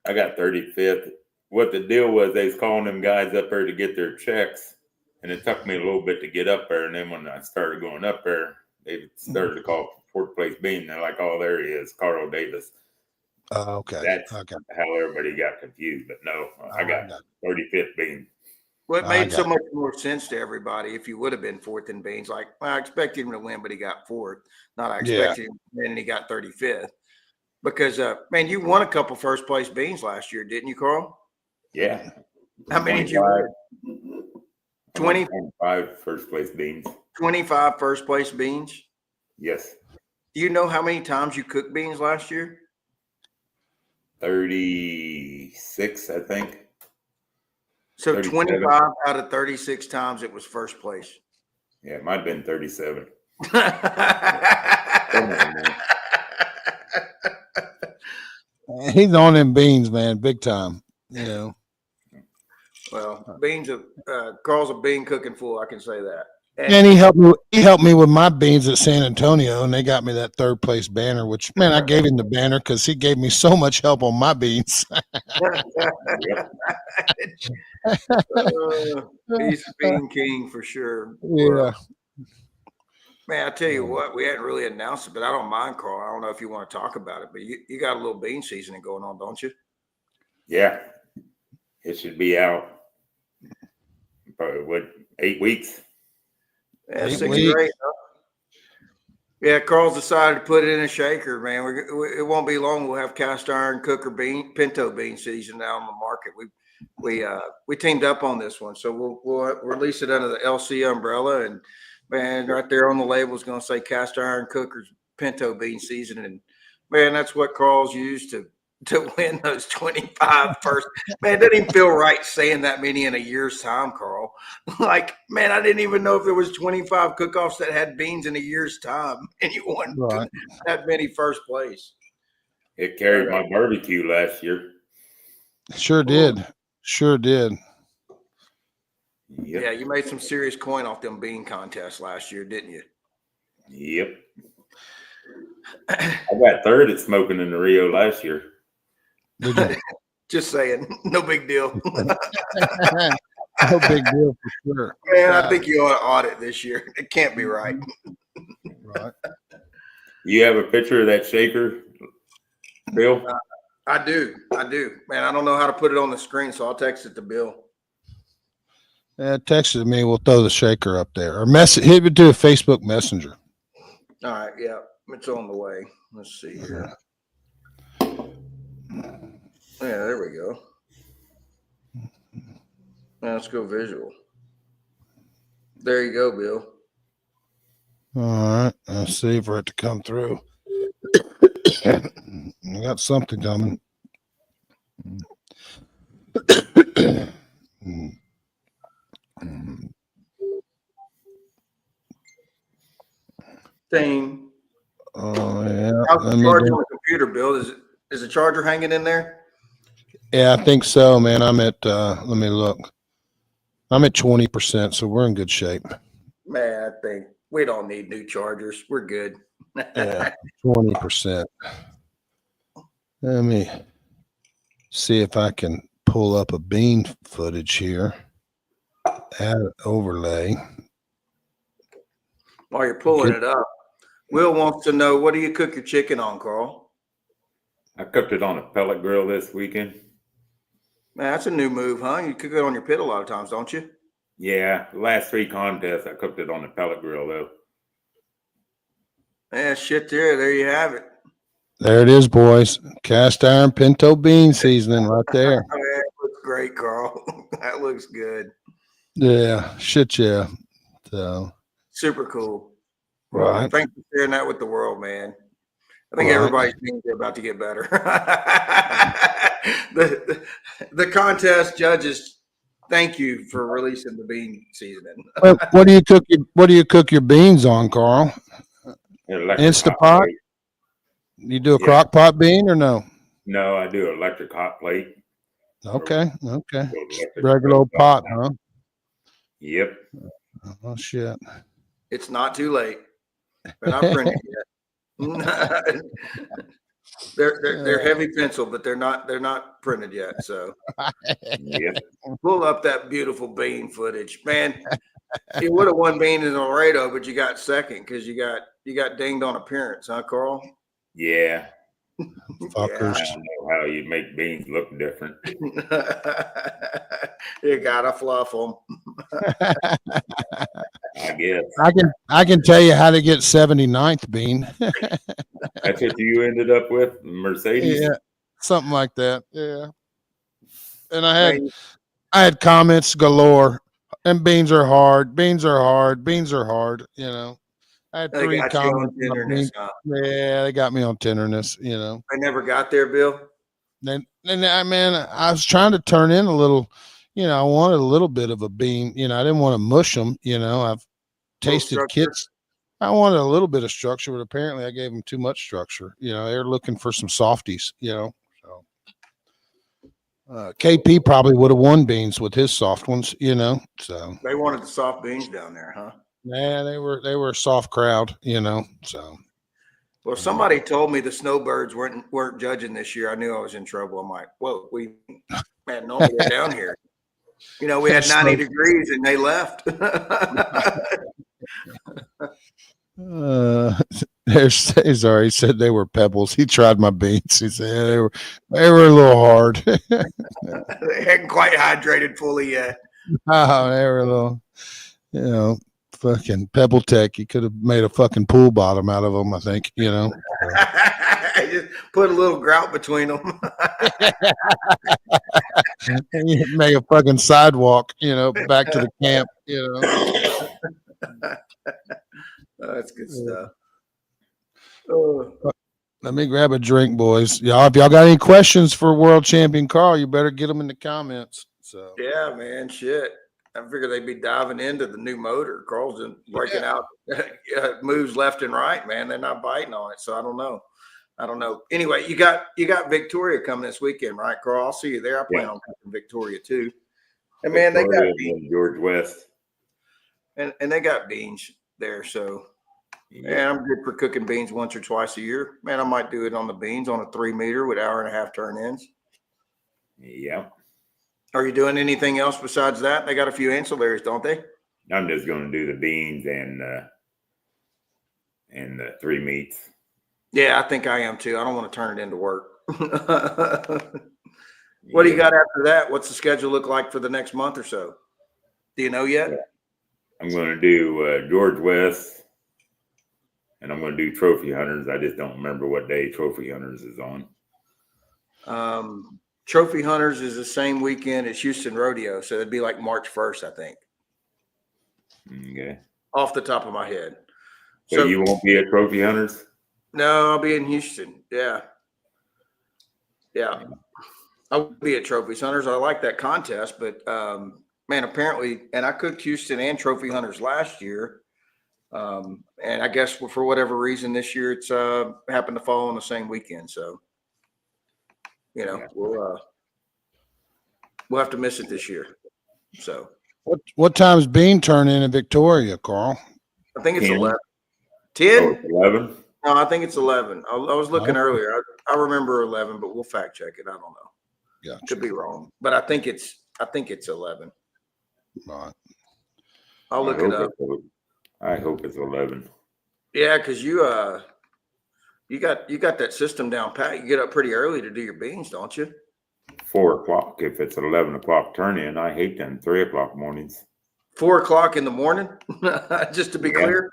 I got 35th. What the deal was, they was calling them guys up there to get their checks, and it took me a little bit to get up there. And then when I started going up there, they started to call 4th place bean. They're like, "Oh, there he is, Carl Davis." Okay, that's how everybody got confused. But no, I got 35th bean. Well, it made so much more sense to everybody if you would have been 4th in beans. Like, well, I expected him to win, but he got 4th. Not I expected him to win, and he got 35th. Because, man, you won a couple first place beans last year, didn't you, Carl? Yeah. How many did you win? 25 first place beans. 25 first place beans? Yes. Do you know how many times you cooked beans last year? 36, I think. So 25 out of 36 times it was first place. Yeah, it might have been 37. He's on them beans, man, big time. You know. Well, beans Carl's a bean cooking fool. I can say that. And he helped me. He helped me with my beans at San Antonio, and they got me that 3rd place banner. Which, man, I gave him the banner because he gave me so much help on my beans. He's bean king for sure. Yeah. Well, man, I tell you what, we hadn't really announced it, but I don't mind, Carl. I don't know if you want to talk about it, but you got a little bean seasoning going on, don't you? Yeah, it should be out. Probably 8 weeks. Yeah, 8 6 weeks. or 8. Huh? Yeah, Carl's decided to put it in a shaker, man. It won't be long. We'll have cast iron cooker pinto bean season out on the market. We teamed up on this one, so we'll release it under the LC umbrella, and man, right there on the label is going to say cast iron cookers pinto bean seasoning. And man, that's what Carl's used to win those 25 first. Man, it doesn't even feel right saying that many in a year's time, Carl. Like, man, I didn't even know if there was 25 cook-offs that had beans in a year's time, and you won that many first place. It carried my barbecue last year. Sure did. Sure did. Yep. Yeah, you made some serious coin off them bean contests last year, didn't you? Yep. I got 3rd at smoking in the Rio last year. Did you? Just saying, no big deal. No big deal for sure. Man, I think you ought to audit this year. It can't be right. Right. You have a picture of that shaker, Bill? I do. Man, I don't know how to put it on the screen, so I'll text it to Bill. Yeah, texted me. We'll throw the shaker up there, or message. He would do a Facebook Messenger. All right, yeah, it's on the way. Let's see here. Yeah, there we go. Now let's go visual. There you go, Bill. All right, let's see for it to come through. I got something coming. Thing. Oh yeah. How's the charger on the computer, Bill? Is the charger hanging in there? Yeah, I think so, man. I'm at let me look. I'm at 20%, so we're in good shape. Man, I think we don't need new chargers. We're good. Yeah, 20%. Let me see if I can pull up a bean footage here. Add overlay. While you're pulling it up, Will wants to know, what do you cook your chicken on, Carl? I cooked it on a pellet grill this weekend. Man, that's a new move, huh? You cook it on your pit a lot of times, don't you? Yeah, the last 3 contests, I cooked it on the pellet grill, though. Yeah, shit there you have it. There it is, boys. Cast iron pinto bean seasoning right there. Oh, yeah, it looks great, Carl. That looks good. Yeah, shit, yeah. So Super cool. right. Well, thanks for sharing that with the world, man. I think everybody's beans are about to get better. the contest judges, thank you for releasing the bean seasoning. What do you cook your beans on, Carl? Instapot? You do a crock pot bean or no? No, I do electric hot plate. Okay. Regular old pot, huh? Yep. Oh shit. It's not too late. They're not printed yet. They're heavy pencil, but they're not printed yet. So Yep. Pull up that beautiful bean footage, man. You would have won bean in Laredo, but you got second because you got dinged on appearance, huh, Carl? Yeah. Fuckers. I don't know how you make beans look different. You gotta fluff them. I guess. I can tell you how to get 79th bean. That's what you ended up with, Mercedes? Yeah, something like that. Yeah. And I had comments galore. And beans are hard. Beans are hard. Beans are hard. You know, I had 3 comments. Yeah, they got me on tenderness. You know, I never got there, Bill. Then I was trying to turn in a little. You know, I wanted a little bit of a bean. You know, I didn't want to mush them. You know, I've tasted kits. I wanted a little bit of structure, but apparently I gave them too much structure. You know, they're looking for some softies. You know, so KP probably would have won beans with his soft ones, you know. So They wanted the soft beans down there, huh? yeah, they were a soft crowd, you know. So Well, somebody told me the snowbirds weren't judging this year. I knew I was in trouble. I'm like, whoa, man, normally they're down here. You know, we had 90 degrees and they left. There's Cesar. He said they were pebbles. He tried my beans. He said they were a little hard. They hadn't quite hydrated fully yet. Oh, they were a little, you know, fucking Pebble Tech. You could have made a fucking pool bottom out of them, I think, you know. Just put a little grout between them. Make a fucking sidewalk, you know, back to the camp, you know. That's good stuff. Let me grab a drink, boys. Y'all, if y'all got any questions for World Champion Carl, you better get them in the comments. So yeah, man, shit. I figure they'd be diving into the new motor. Carl's breaking out moves left and right, man. They're not biting on it, so I don't know. Anyway, you got Victoria coming this weekend, right, Carl? I'll see you there. I plan on cooking Victoria too. And man, they got beans. George West, and they got beans there, so yeah, I'm good for cooking beans once or twice a year. Man, I might do it on the beans on a 3-meter with 1.5-hour turn-ins. Yeah. Are you doing anything else besides that? They got a few ancillaries, don't they? I'm just going to do the beans and the 3 meats. Yeah, I think I am too. I don't want to turn it into work. What do you got after that? What's the schedule look like for the next month or so? Do you know yet? I'm going to do George West, and I'm going to do Trophy Hunters. I just don't remember what day Trophy Hunters is on. Trophy Hunters is the same weekend as Houston Rodeo, so it'd be like March 1st, I think. Okay. Off the top of my head. So you won't be at Trophy Hunters? No, I'll be in Houston. Yeah. I'll be at Trophy Hunters. I like that contest, but man, apparently, and I cooked Houston and Trophy Hunters last year. And I guess for whatever reason this year it's happened to fall on the same weekend. So, you know, we'll have to miss it this year. So what time's Bean turn in Victoria, Carl? I think it's 11. 10? 11? No, I think it's 11. I was looking earlier. I remember 11, but we'll fact check it. I don't know. Yeah, could be wrong, but I think it's 11. Right. I'll look it up. I hope it's 11. Yeah, because you got that system down pat. You get up pretty early to do your beans, don't you? 4 o'clock. If it's 11 o'clock turn in, I hate them 3 o'clock mornings. 4 o'clock in the morning, just to be clear.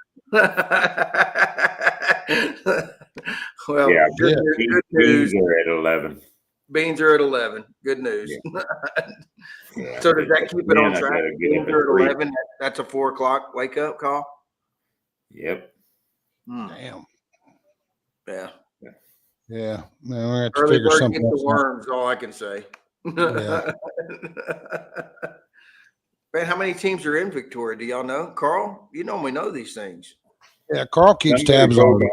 Well, yeah, good news. Beans are at 11. Beans are at 11. Good news. Yeah. So does that keep it on track? Beans are at 11. That's a 4 o'clock wake up call. Yep. Damn. Yeah. Yeah. Man, we're gonna have to Early figure bird something gets else the out. worms. All I can say. Yeah. Man, how many teams are in Victoria? Do y'all know, Carl? You normally know these things. Yeah, Carl keeps tabs on it.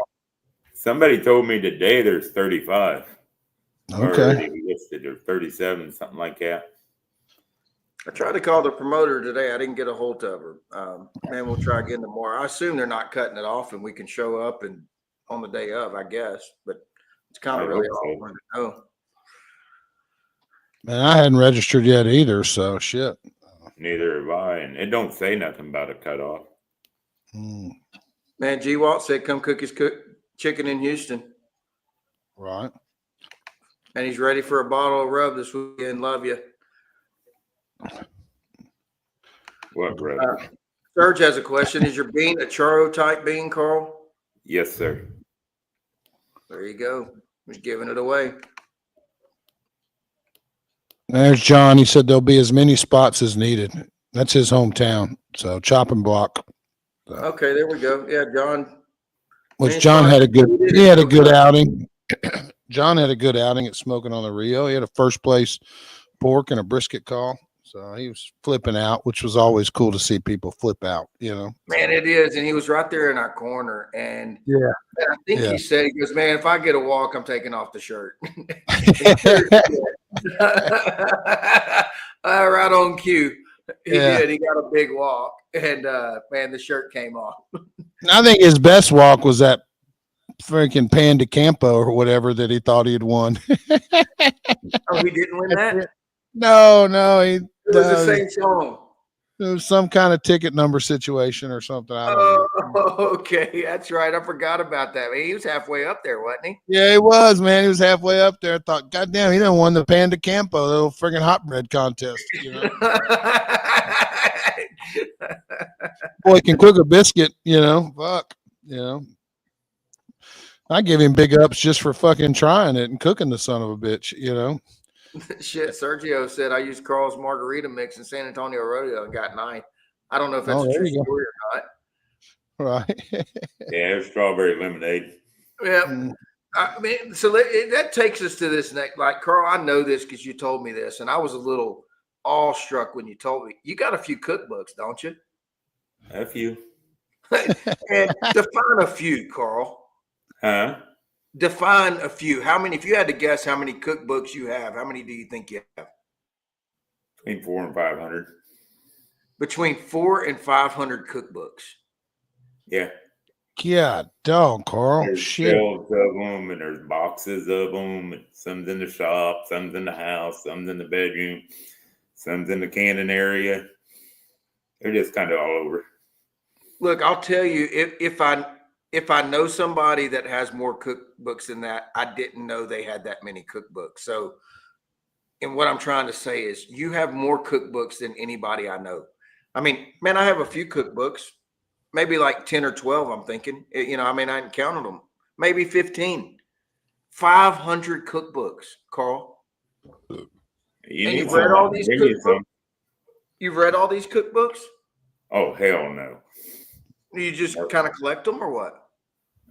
Somebody told me today there's 35. Okay. Already listed or 37, something like that. I tried to call the promoter today. I didn't get a hold of her. Man, we'll try again tomorrow. I assume they're not cutting it off and we can show up and on the day of, I guess. But it's kind of really all I wanted to know. Man, I hadn't registered yet either, so shit. Neither have I, and it don't say nothing about a cutoff. Man, G. Walt said come cook his chicken in Houston. Right. And he's ready for a bottle of rub this weekend. Love you. What, brother? Serge has a question. Is your bean a churro type bean, Carl? Yes, sir. There you go. He's giving it away. There's John. He said there'll be as many spots as needed. That's his hometown. So chopping block. So. Okay, there we go. Yeah, John. Which John had a good outing. John had a good outing at Smoking on the Rio. He had a first place pork and a brisket call. So he was flipping out, which was always cool to see people flip out, you know. Man, it is. And he was right there in our corner. And yeah, I think he said, he goes, man, if I get a walk, I'm taking off the shirt. Right on cue. He Yeah. did. He got a big walk, and man, the shirt came off. I think his best walk was that freaking Panda Campo or whatever that he thought he had won. Oh, he didn't win that? No, It was the same song. It was some kind of ticket number situation or something. I don't know. Oh, okay. That's right. I forgot about that. Man, he was halfway up there, wasn't he? Yeah, he was, man. He was halfway up there. I thought, God damn, he done won the Panda Campo, the little friggin' hot bread contest. You know? Boy can cook a biscuit, you know. Fuck, you know. I give him big ups just for fucking trying it and cooking the son of a bitch, you know. Shit, Sergio said I used Carl's margarita mix in San Antonio Rodeo and got 9. I don't know if that's a true story or not. Right. Yeah, it's strawberry lemonade. Yeah. I mean, so that takes us to this next. Like, Carl, I know this because you told me this, and I was a little awestruck when you told me. You got a few cookbooks, don't you? A few. And define a few, Carl. Huh? Define a few. How many? If you had to guess how many cookbooks you have, how many do you think you have? Between 400 and 500. Between 400 and 500 cookbooks. Yeah. God, dog, Carl. There's Shit. shelves of them, and there's boxes of them. And some's in the shop, some's in the house, some's in the bedroom, some's in the canning area. They're just kind of all over. Look, I'll tell you, if I know somebody that has more cookbooks than that, I didn't know they had that many cookbooks. So, and what I'm trying to say is you have more cookbooks than anybody I know. I mean, man, I have a few cookbooks, maybe like 10 or 12, I'm thinking. You know, I mean, I hadn't counted them. Maybe 15. 500 cookbooks, Carl. You've read all these cookbooks? You've read all these cookbooks? Oh, hell no. You just kind of collect them or what?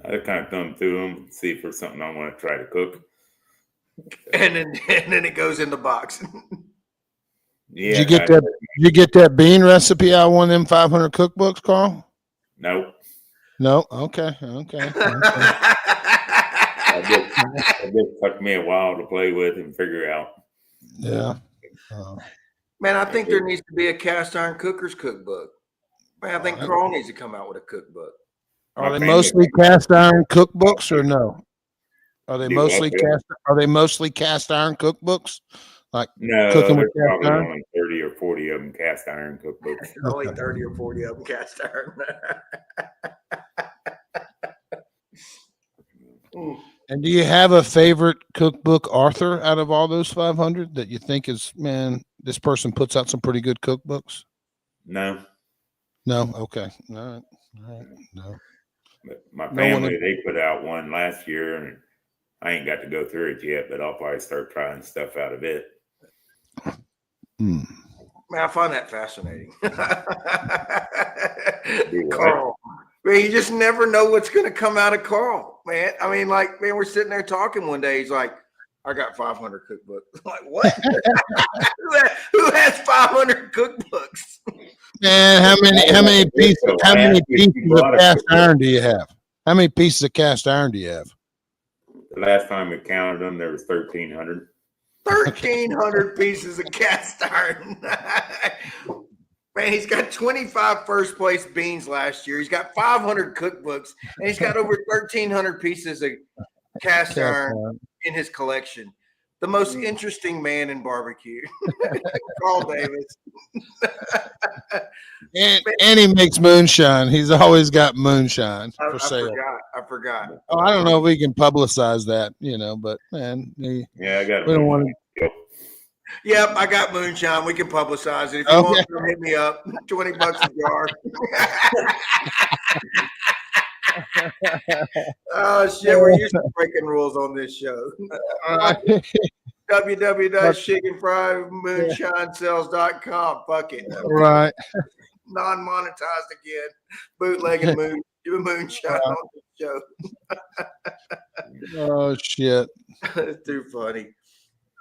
I kind of thumb through them, see if there's something I want to try to cook. And then it goes in the box. Yeah. Did you get that bean recipe out of one of them 500 cookbooks, Carl? Nope. No. Okay. It just took me a while to play with and figure out. Yeah. Man, I think there needs to be a cast iron cooker's cookbook. Man, I think Carl needs to come out with a cookbook. Are they mostly cast iron cookbooks or no? Are they mostly cast iron cookbooks? Like no, cooking there's with cast probably iron? only 30 or 40 of them cast iron cookbooks. Only 30 or 40 of them cast iron. And do you have a favorite cookbook author out of all those 500 that you think is, man, this person puts out some pretty good cookbooks? No. No. Okay. All right. No. But my family, they put out one last year, and I ain't got to go through it yet, but I'll probably start trying stuff out of it. Man, I find that fascinating. Carl, man, you just never know what's going to come out of Carl, man. I mean, like, man, we're sitting there talking one day. He's like, I got 500 cookbooks. I'm like, what? Who has 500 cookbooks? Man, how many pieces of cast iron do you have? How many pieces of cast iron do you have? The last time we counted them, there was 1,300. 1,300 pieces of cast iron. Man, he's got 25 first place beans last year. He's got 500 cookbooks, and he's got over 1,300 pieces of cast iron in his collection. The most interesting man in barbecue, Carl Davis. and he makes moonshine. He's always got moonshine for sale. I forgot. Oh, I don't know if we can publicize that, but man, yeah, I got. We don't want to. Yep, I got moonshine. We can publicize it. If you want to hit me up, $20 a jar. Oh shit, we're used to breaking rules on this show. www.shigginfrymoonshinesales.com. Fuck it. Right. Non-monetized again. Bootlegging moonshine on the show. Oh shit. It's too funny.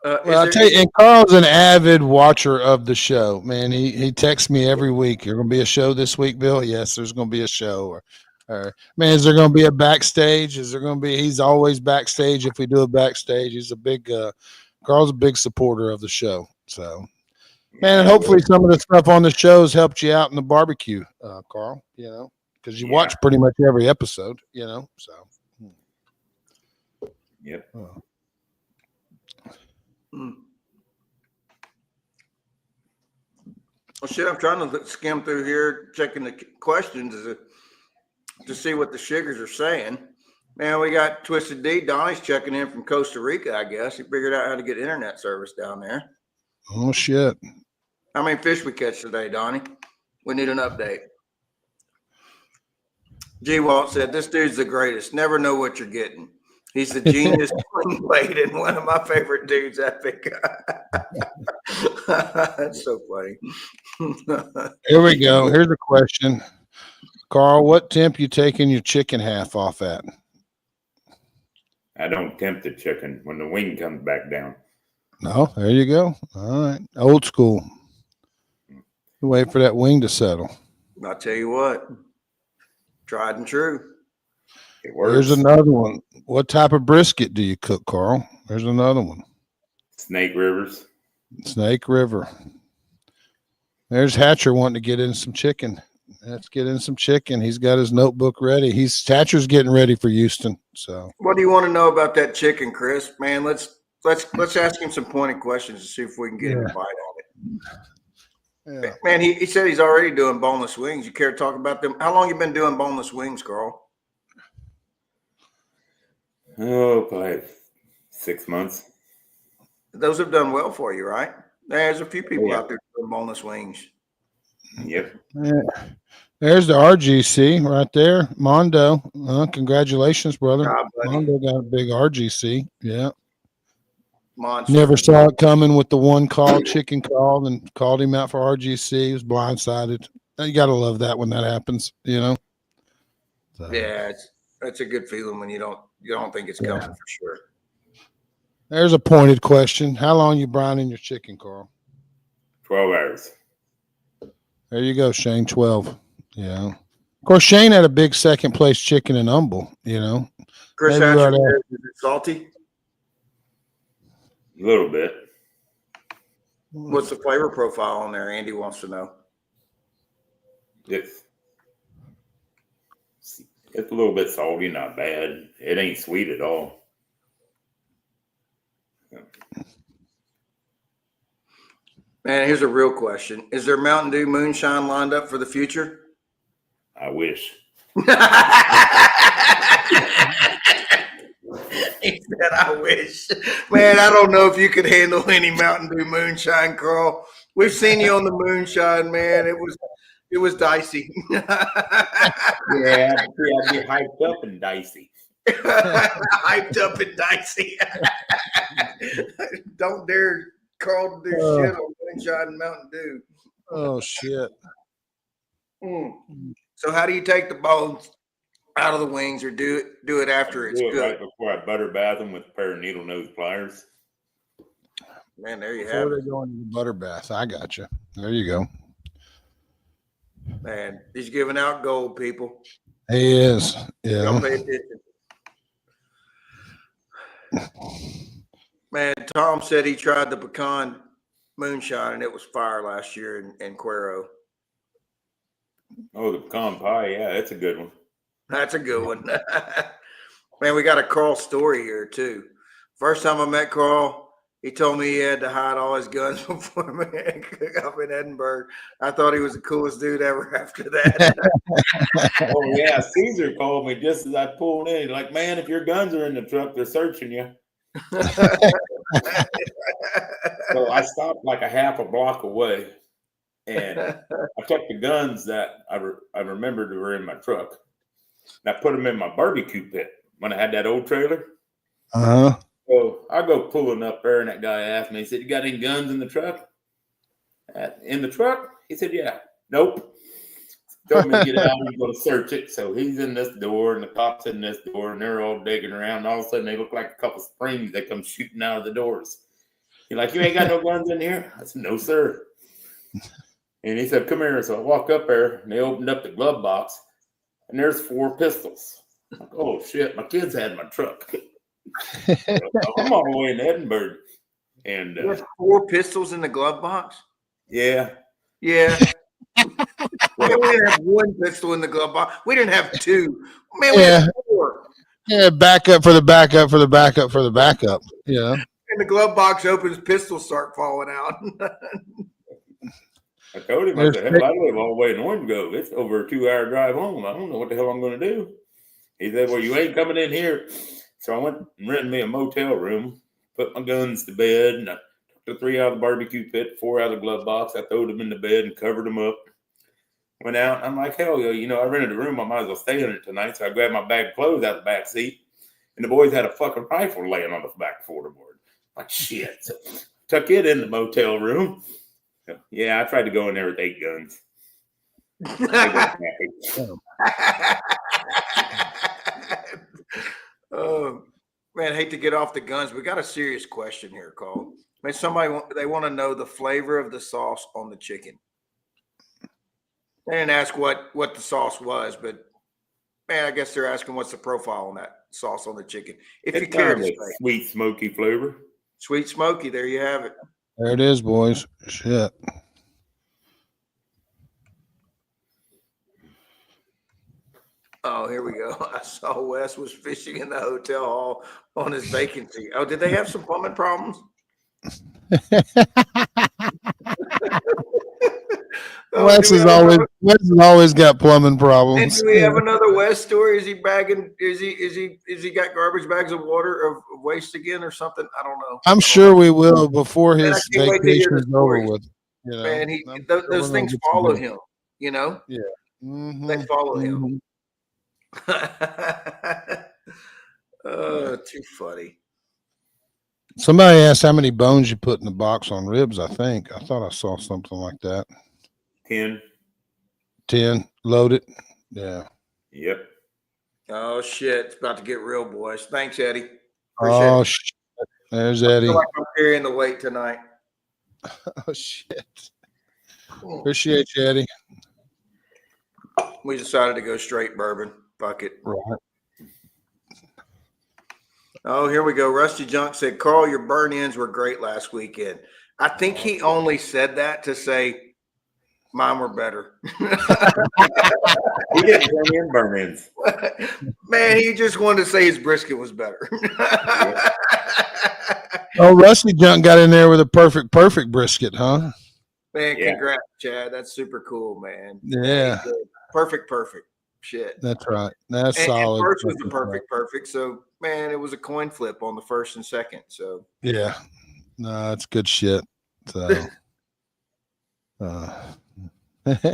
Well, I'll tell you, and Carl's an avid watcher of the show, man. He texts me every week. You're going to be a show this week, Bill? Yes, there's going to be a show. Or man, is there going to be a backstage? Is there going to be? He's always backstage if we do a backstage. He's a big Carl's a big supporter of the show. So, man, and hopefully some of the stuff on the shows helped you out in the barbecue, Carl. You know, because you watch pretty much every episode. You know, so. Yep. Well, shit, I'm trying to skim through here, checking the questions to see what the Shiggers are saying. Man, we got Twisted D. Donnie's checking in from Costa Rica, I guess. He figured out how to get internet service down there. Oh, shit. How many fish we catch today, Donnie? We need an update. G. Walt said, this dude's the greatest. Never know what you're getting. He's the genius swing blade and one of my favorite dudes, Epic. That's so funny. Here we go. Here's a question. Carl, what temp you taking your chicken half off at? I don't tempt the chicken when the wing comes back down. No, there you go. All right. Old school. Wait for that wing to settle. I'll tell you what. Tried and true. It works. There's another one. What type of brisket do you cook, Carl? There's another one. Snake Rivers. Snake River. There's Hatcher wanting to get in some chicken. Let's get in some chicken. He's got his notebook ready. Hatcher's getting ready for Houston. So, what do you want to know about that chicken, Chris? Man, let's ask him some pointed questions to see if we can get him to bite on it. Yeah. Man, he said he's already doing boneless wings. You care to talk about them? How long you been doing boneless wings, Carl? Oh, probably 6 months. Those have done well for you, right? There's a few people out there doing boneless wings. Yep. Yeah. There's the RGC right there. Mondo. Congratulations, brother. Mondo got a big RGC. Yeah. Monster. Never saw it coming with the one call, chicken call, and called him out for RGC. He was blindsided. You got to love that when that happens, you know? So. Yeah, that's a good feeling when you don't think it's coming for sure. There's a pointed question. How long you brining your chicken, Carl? 12 hours. There you go, Shane. 12. Yeah. Of course, Shane had a big second place chicken in Humble, you know. Chris Hatcher, is it salty? A little bit. What's the flavor profile on there? Andy wants to know. It's a little bit salty, not bad. It ain't sweet at all. Man, here's a real question. Is there Mountain Dew moonshine lined up for the future? I wish. He said, I wish. Man, I don't know if you could handle any Mountain Dew moonshine, Carl. We've seen you on the moonshine, man. It was dicey. Yeah, I'd get hyped up and dicey. Hyped up and dicey. Don't dare Carl to do shit on moonshine and Mountain Dew. Oh, shit. So how do you take the bones out of the wings or do it after it's good? Right before I butter bath them with a pair of needle nose pliers. Man, there you have it. Before they go into the butter bath. I got you. There you go. Man, he's giving out gold, people. He is. Yeah. Don't pay attention. Man, Tom said he tried the pecan moonshine and it was fire last year in Cuero. Oh, the pecan pie. Yeah, that's a good one. That's a good one. Man, we got a Carl story here, too. First time I met Carl, he told me he had to hide all his guns before me up in Edinburgh. I thought he was the coolest dude ever after that. Oh, yeah. Caesar called me just as I pulled in. He's like, man, if your guns are in the truck, they're searching you. So I stopped like a half a block away, and I took the guns that I remembered were in my truck, and I put them in my barbecue pit when I had that old trailer. Uh-huh. So I go pulling up there, and that guy asked me, he said, you got any guns in the truck? In the truck? He said, yeah. Nope. Told me to get out and go to search it. So he's in this door, and the cop's in this door, and they're all digging around. And all of a sudden, they look like a couple springs that come shooting out of the doors. He's like, you ain't got no guns in here? I said, no, sir. And he said, come here. So I walk up there, and they opened up the glove box, and there's 4 pistols. I'm like, oh, shit, my kids had my truck. I'm all the way in Edinburgh. And You have 4 pistols in the glove box? yeah. Yeah. We didn't have 1 pistol in the glove box. We didn't have 2. Man, we Yeah. had 4. Yeah, backup for the backup for the backup for the backup. Yeah. And the glove box opens, pistols start falling out. I told him, I said, hell, I live all the way in Orange Grove. It's over a 2-hour drive home. I don't know what the hell I'm going to do. He said, well, you ain't coming in here. So I went and rented me a motel room, put my guns to bed, and I took the 3 out of the barbecue pit, 4 out of the glove box. I threw them in the bed and covered them up. Went out. I'm like, hell, I rented a room. I might as well stay in it tonight. So I grabbed my bag of clothes out of the back seat, and the boys had a fucking rifle laying on the back floorboard. Like, shit. So tuck it in the motel room. Yeah, I tried to go in there with 8 guns. Oh, man, I hate to get off the guns. We got a serious question here, Cole. Man, they want to know the flavor of the sauce on the chicken. They didn't ask what the sauce was, but man, I guess they're asking what's the profile on that sauce on the chicken. If you care to say. Sweet, smoky flavor. Sweet smoky, there you have it. There it is, boys. Shit. Oh, here we go. I saw Wes was fishing in the hotel hall on his vacancy. Oh, did they have some plumbing problems? Wes has always got plumbing problems. And do we have another Wes story? Is he bagging? Is he got garbage bags of water of waste again or something? I don't know. I'm sure we will before his Man, vacation is over with. Man, those things follow him. Yeah. They follow him. Too funny. Somebody asked how many bones you put in the box on ribs. I thought I saw something like that. 10 loaded. Yeah. Yep. Oh shit! It's about to get real, boys. Thanks, Eddie. Appreciate it. Shit. There's Eddie. I feel like I'm carrying the weight tonight. Oh shit! Appreciate you, Eddie. We decided to go straight bourbon. Fuck it. Right. Oh, here we go. Rusty Junk said, Carl, your burn-ins were great last weekend. I think he only said that to say mine were better. He didn't burn-ins. Man, he just wanted to say his brisket was better. Oh, Rusty Junk got in there with a perfect brisket, huh? Man, congrats, Chad. That's super cool, man. Yeah. Perfect. Shit. That's right. That's solid. And first was the perfect. So, man, it was a coin flip on the first and second. So, yeah. No, it's good shit. So,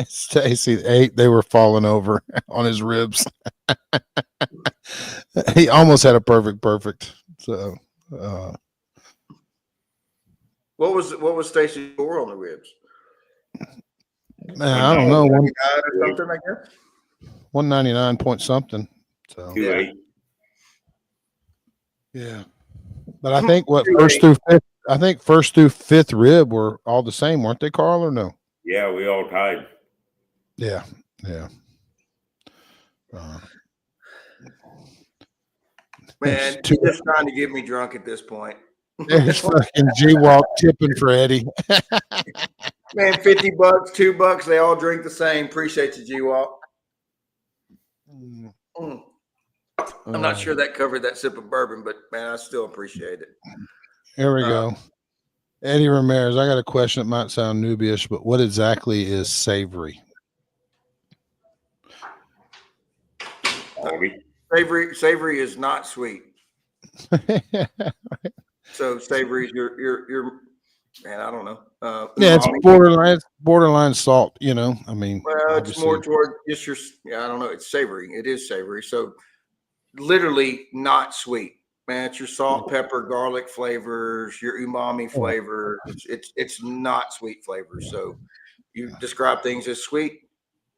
Stacy ate. They were falling over on his ribs. He almost had a perfect. So, what was Stacy's score on the ribs? Man, I don't know. Or something, I guess. 199 point something. So yeah. But I think first through fifth rib were all the same, weren't they, Carl, or no? Yeah, we all tied. Yeah. Man, you're just trying to get me drunk at this point. There's fucking G-Walk tipping for Eddie. Man, $50, $2, they all drink the same. Appreciate you, G-Walk. I'm not sure that covered that sip of bourbon, but man, I still appreciate it. Here we go. Eddie Ramirez, I got a question that might sound newbie-ish, but what exactly is savory? Savory is not sweet. So savory is your man, I don't know. Yeah, it's borderline salt, I mean, well, it's more toward just I don't know. It's savory. It is savory. So literally not sweet. Man, it's your salt, pepper, garlic flavors, your umami flavor. It's not sweet flavors. So you describe things as sweet,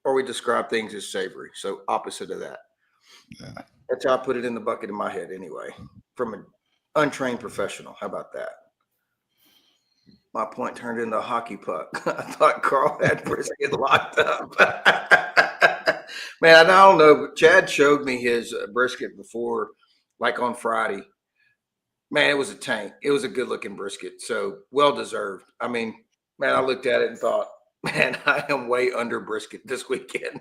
or we describe things as savory. So opposite of that. Yeah. That's how I put it in the bucket in my head anyway, from an untrained professional. How about that? My point turned into a hockey puck. I thought Carl had brisket locked up. Man, I don't know, but Chad showed me his brisket before, like on Friday. man, it was a tank. It was a good looking brisket. So well deserved. I mean, man, I looked at it and thought, man, I am way under brisket this weekend.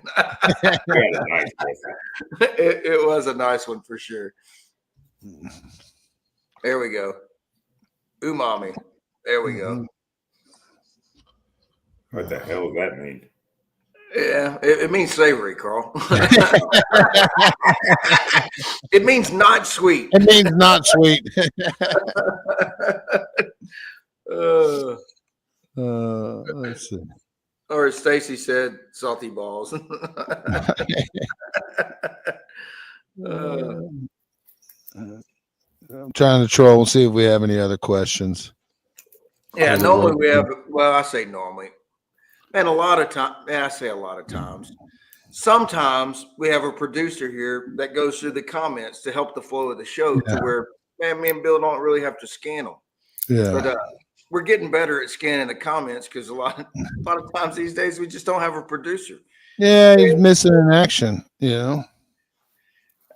Nice it was a nice one for sure. There we go. Umami. There we go. What the hell does that mean? Yeah, it means savory, Carl. It means not sweet. It means not sweet. Let's see. Or as Stacy said, salty balls. I'm trying to troll and see if we have any other questions. Yeah, normally we have, well, I say normally. And a lot of time, I say a lot of times. Sometimes we have a producer here that goes through the comments to help the flow of the show to where, man, me and Bill don't really have to scan them. Yeah. But we're getting better at scanning the comments because a lot of times these days we just don't have a producer. Yeah, he's missing in action, you know.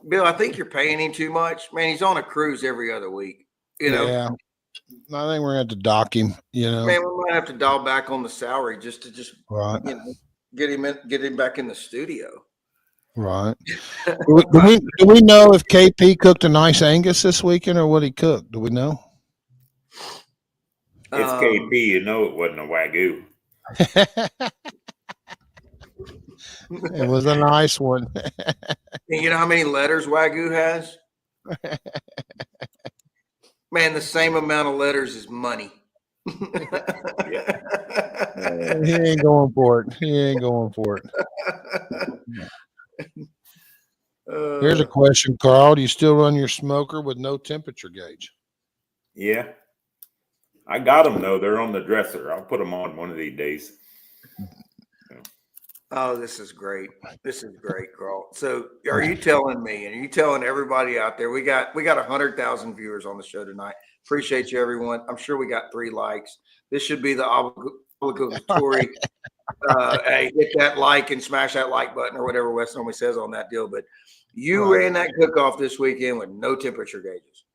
Bill, I think you're paying him too much. Man, he's on a cruise every other week. You know. Yeah. I think we're going to have to dock him, you know. Man, we might have to dial back on the salary just to right. You know, get him back in the studio. Right. do we know if KP cooked a nice Angus this weekend or what he cooked? Do we know? It's KP. You know it wasn't a Wagyu. It was a nice one. You know how many letters Wagyu has? Man, the same amount of letters as money. He ain't going for it. Here's a question, Carl. Do you still run your smoker with no temperature gauge? Yeah. I got them, though. They're on the dresser. I'll put them on one of these days. Oh, this is great. This is great, Carl. So are you telling me, and are you telling everybody out there, we got 100,000 viewers on the show tonight. Appreciate you, everyone. I'm sure we got 3 likes. This should be the obligatory, hey, hit that like and smash that like button or whatever Wes normally says on that deal. But you ran that cook-off this weekend with no temperature gauges.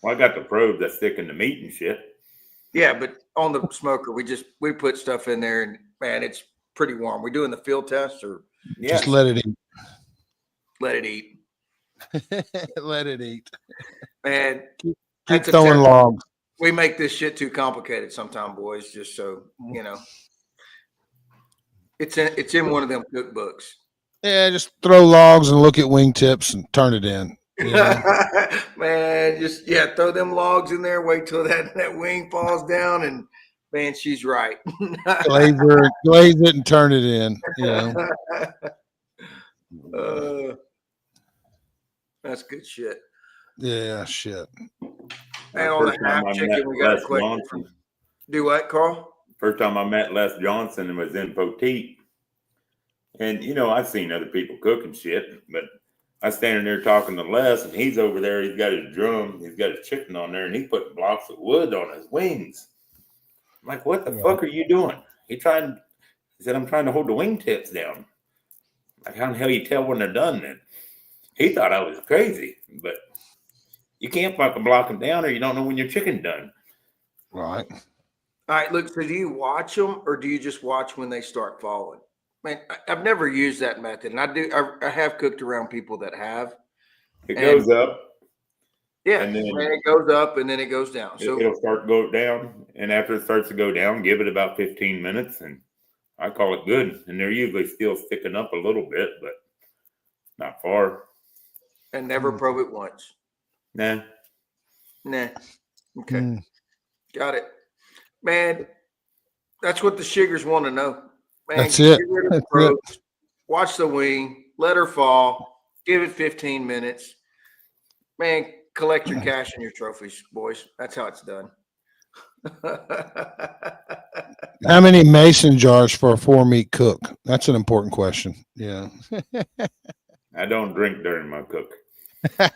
Well, I got the probe that's sticking the meat and shit. Yeah, but on the smoker, we put stuff in there, and man, it's pretty warm. We doing the field test or just let it eat. Let it eat. Let it eat. Man, keep throwing logs. We make this shit too complicated sometimes, boys, just so you know. It's in one of them cookbooks. Yeah, just throw logs and look at wingtips and turn it in. You know? Man, just throw them logs in there, wait till that wing falls down, and man, she's right. glaze it and turn it in. You know? That's good shit. Yeah, shit. And on the half chicken, we got a question. Do what, Carl? First time I met Les Johnson and was in Poteet. And, you know, I've seen other people cooking shit, but I was standing there talking to Les, and he's over there. He's got his drum. He's got his chicken on there, and he's putting blocks of wood on his wings. I'm like, what the fuck are you doing? He said, I'm trying to hold the wingtips down. Like, how the hell you tell when they're done then? He thought I was crazy, but you can't fucking block them down or you don't know when your chicken's done. Right. All right, look, so do you watch them or do you just watch when they start falling? Man, I've never used that method, and I have cooked around people that have. It goes up. Yeah, and then it goes up and then it goes down. So it'll start to go down, and after it starts to go down, give it about 15 minutes, and I call it good. And they're usually still sticking up a little bit, but not far. And never probe it once. Nah. Okay. Got it. Man, that's what the Shiggers want to know. Man, that's it. Watch the wing, let her fall, give it 15 minutes. Man, collect your cash and your trophies, boys. That's how it's done. How many mason jars for a 4-meat cook? That's an important question. Yeah. I don't drink during my cook. I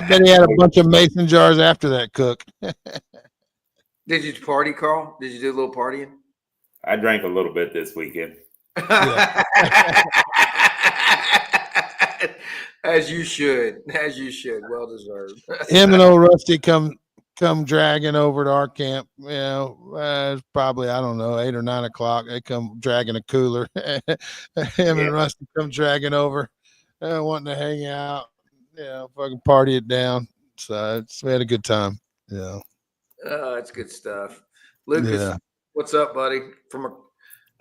bet he had a bunch of mason jars after that cook. Did you party, Carl? Did you do a little partying? I drank a little bit this weekend. Hey, As you should. As you should. Well deserved. Him and old Rusty come dragging over to our camp. You know, it's probably, I don't know, 8 or 9 o'clock. They come dragging a cooler. Him and Rusty come dragging over, wanting to hang out. Fucking party it down. So we had a good time. Yeah. It's good stuff. Lucas, what's up, buddy? From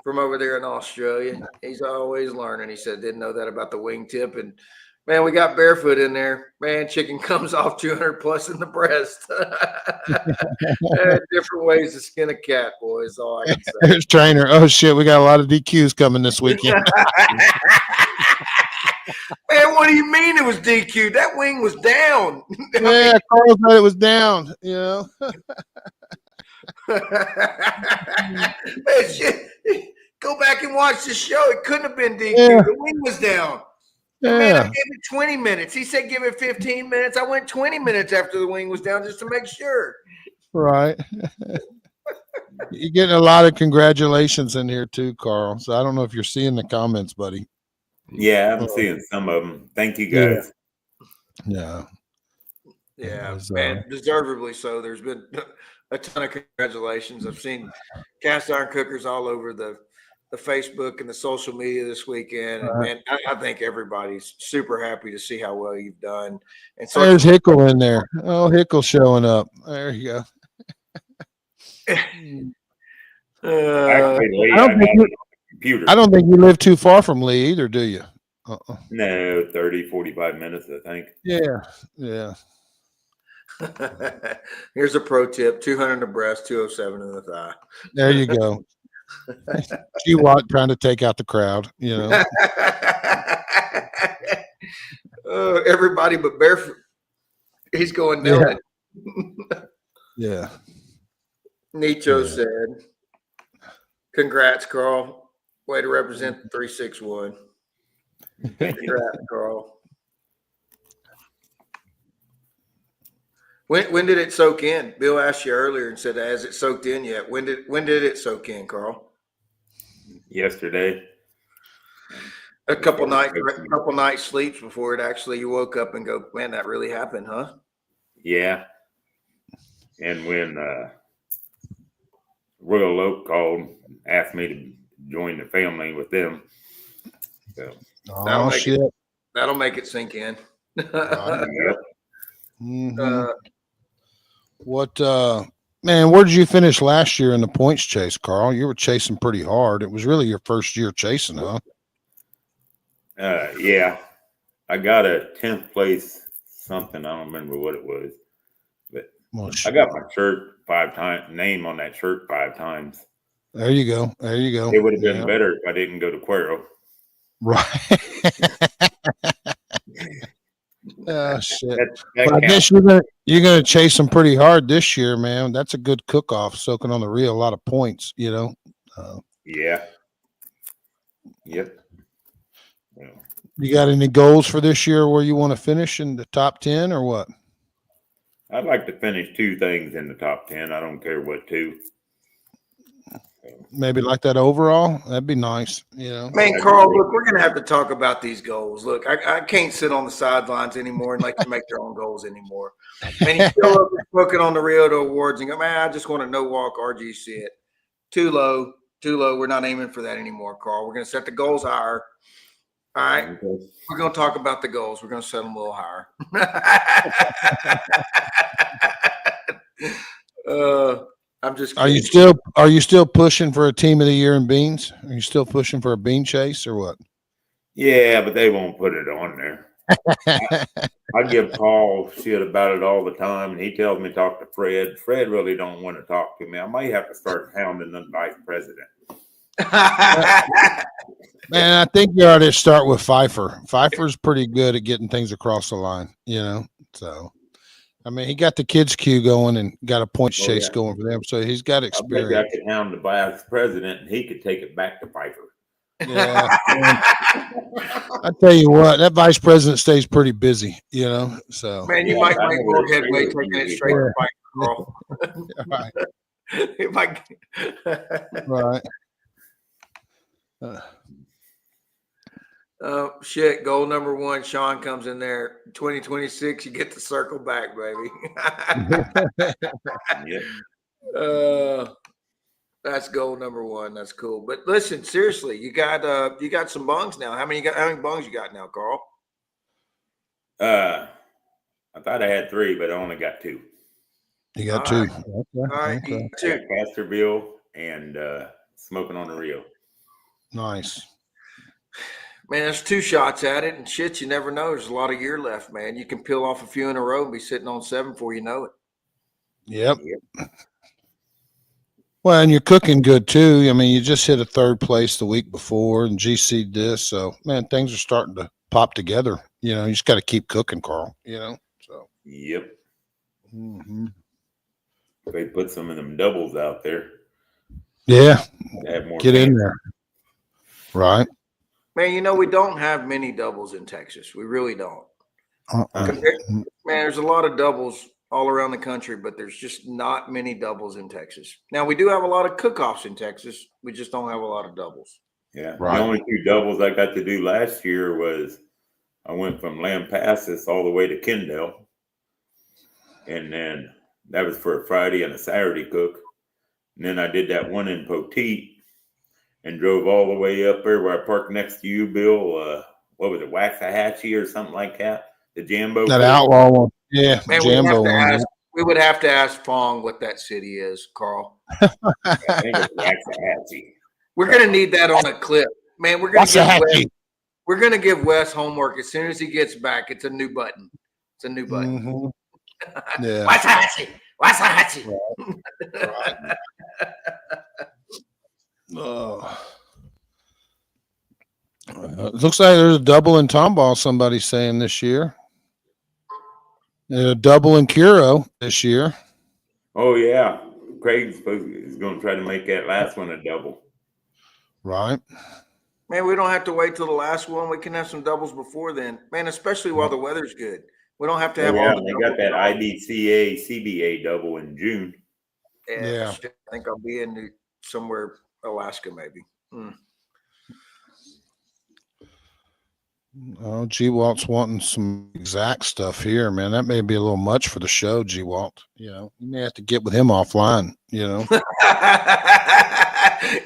over there in Australia. He's always learning. He said, didn't know that about the wingtip. And man, we got barefoot in there. Man, chicken comes off 200 plus in the breast. Different ways to skin a cat, boys. All I can say. There's trainer. Oh shit, we got a lot of DQs coming this weekend. Man, what do you mean it was DQ? That wing was down. Yeah, Carl said it was down. Man, shit. Go back and watch the show. It couldn't have been DQ. Yeah. The wing was down. Yeah. Man, I gave it 20 minutes. He said give it 15 minutes. I went 20 minutes after the wing was down just to make sure. Right. You're getting a lot of congratulations in here too, Carl. So I don't know if you're seeing the comments, buddy. Yeah, I'm seeing some of them. Thank you, guys. Yeah. Man, deservedly so. There's been a ton of congratulations. I've seen cast iron cookers all over the Facebook and the social media this weekend. And man, I think everybody's super happy to see how well you've done. And so there's Hickle in there. Oh, Hickle showing up. There you go. Actually, I don't think you live too far from Lee either, do you? No, 30, 45 minutes, I think. Yeah. Here's a pro tip: 200 in the breast, 207 in the thigh. There you go. G-Watt trying to take out the crowd, Everybody but Barefoot. He's going down. Yeah. Nicho said, congrats, Carl. Way to represent the 361. Congrats, Carl. When did it soak in? Bill asked you earlier and said, has it soaked in yet? When did it soak in, Carl? Yesterday. A couple nights sleeps before it actually you woke up and go, man, that really happened, huh? Yeah. And when Royal Oak called, asked me to join the family with them. So that'll make it sink in. What man, where did you finish last year in the points chase, Carl? You were chasing pretty hard. It was really your first year chasing, huh? Yeah. I got a 10th place something. I don't remember what it was. But I got my shirt 5 times, name on that shirt 5 times. There you go. It would have been better if I didn't go to Cuero. Right. Oh shit! That I guess you're gonna chase them pretty hard this year, man. That's a good cook-off, soaking on the reel, a lot of points. Yeah. Yep. Yeah. You got any goals for this year where you want to finish in the top 10 or what? I'd like to finish 2 things in the top 10. I don't care what 2. Maybe like that overall. That'd be nice, Man, Carl, look, we're gonna have to talk about these goals. Look, I can't sit on the sidelines anymore and let you make their own goals anymore. And you still up looking on the Rio to Awards and go, man, I just want to no walk RGC it. Too low. We're not aiming for that anymore, Carl. We're gonna set the goals higher. All right. Okay. We're gonna talk about the goals. We're gonna set them a little higher. I'm just kidding. Are you still pushing for a team of the year in beans? Are you still pushing for a bean chase or what? Yeah, but they won't put it on there. I give Paul shit about it all the time, and he tells me to talk to Fred. Fred really don't want to talk to me. I might have to start hounding the vice president. Man, I think you ought to start with Pfeiffer. Pfeiffer's pretty good at getting things across the line, So, I mean, he got the kids' queue going and got a points chase going for them, so he's got experience. I could hound the vice president, and he could take it back to Pfeiffer. Yeah, I tell you what, that vice president stays pretty busy, So, man, you might make more headway taking it straight to Pfeiffer. Right. It might. Right. Shit, goal number 1, Sean comes in there. 2026, you get to circle back, baby. Yep. That's goal number 1. That's cool. But listen, seriously, you got some bungs now. How many bungs you got now, Carl? I thought I had 3, but I only got 2. You got All 2. right. Okay. All right, Okay. I got Casterville and Smoking on the Rio. Nice. Man, there's 2 shots at it, and shit, you never know. There's a lot of year left, man. You can peel off a few in a row and be sitting on 7 before you know it. Yep. Well, and you're cooking good too. I mean, you just hit a 3rd place the week before and GC this. So, man, things are starting to pop together. You know, you just got to keep cooking, Carl. You know, so. Yep. Mm-hmm. They put some of them doubles out there. Yeah. Have more Get in there. Right. Man, you know, we don't have many doubles in Texas. We really don't. Man, there's a lot of doubles all around the country, but there's just not many doubles in Texas. Now, we do have a lot of cook-offs in Texas. We just don't have a lot of doubles. Yeah. Right. The only 2 doubles I got to do last year was I went from Lampasas all the way to Kendall. And then that was for a Friday and a Saturday cook. And then I did that one in Poteet and drove all the way up there where I parked next to you, Bill. What was it, Waxahachie or something like that? The Jambo. That outlaw one. Yeah. Man, Jambo one. We would have to ask Fong what that city is, Carl. I think it's Waxahachie. We're going to need that on a clip. Man, we're going to give Wes homework as soon as he gets back. It's a new button. It's a new button. Mm-hmm. Yeah. Waxahachie. Right. Oh. It looks like there's a double in Tomball, somebody's saying this year. And a double in Curo this year. Oh, yeah. Craig is going to try to make that last one a double. Right. Man, we don't have to wait till the last one. We can have some doubles before then. Man, especially while the weather's good. We don't have to have all the They doubles. got that IDCA CBA double in June. Yeah. Shit, I think I'll be in somewhere Alaska maybe. Oh, G Walt's wanting some exact stuff here, man. That may be a little much for the show, G Walt. You know, you may have to get with him offline, you know.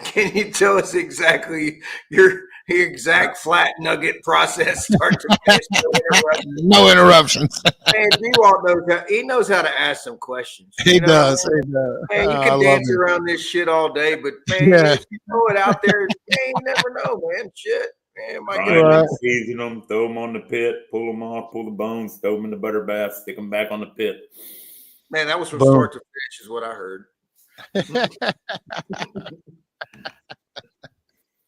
Can you tell us exactly your exact flat nugget process start to finish? No interruptions. Man, G Walt knows how to ask some questions. He does. Man, you can dance around this shit all day, but man, if you throw it out there, man, you never know, man. Shit. Man, season them, throw them on the pit, pull them off, pull the bones, throw them in the butter bath, stick them back on the pit. Man, that was from start to finish, is what I heard.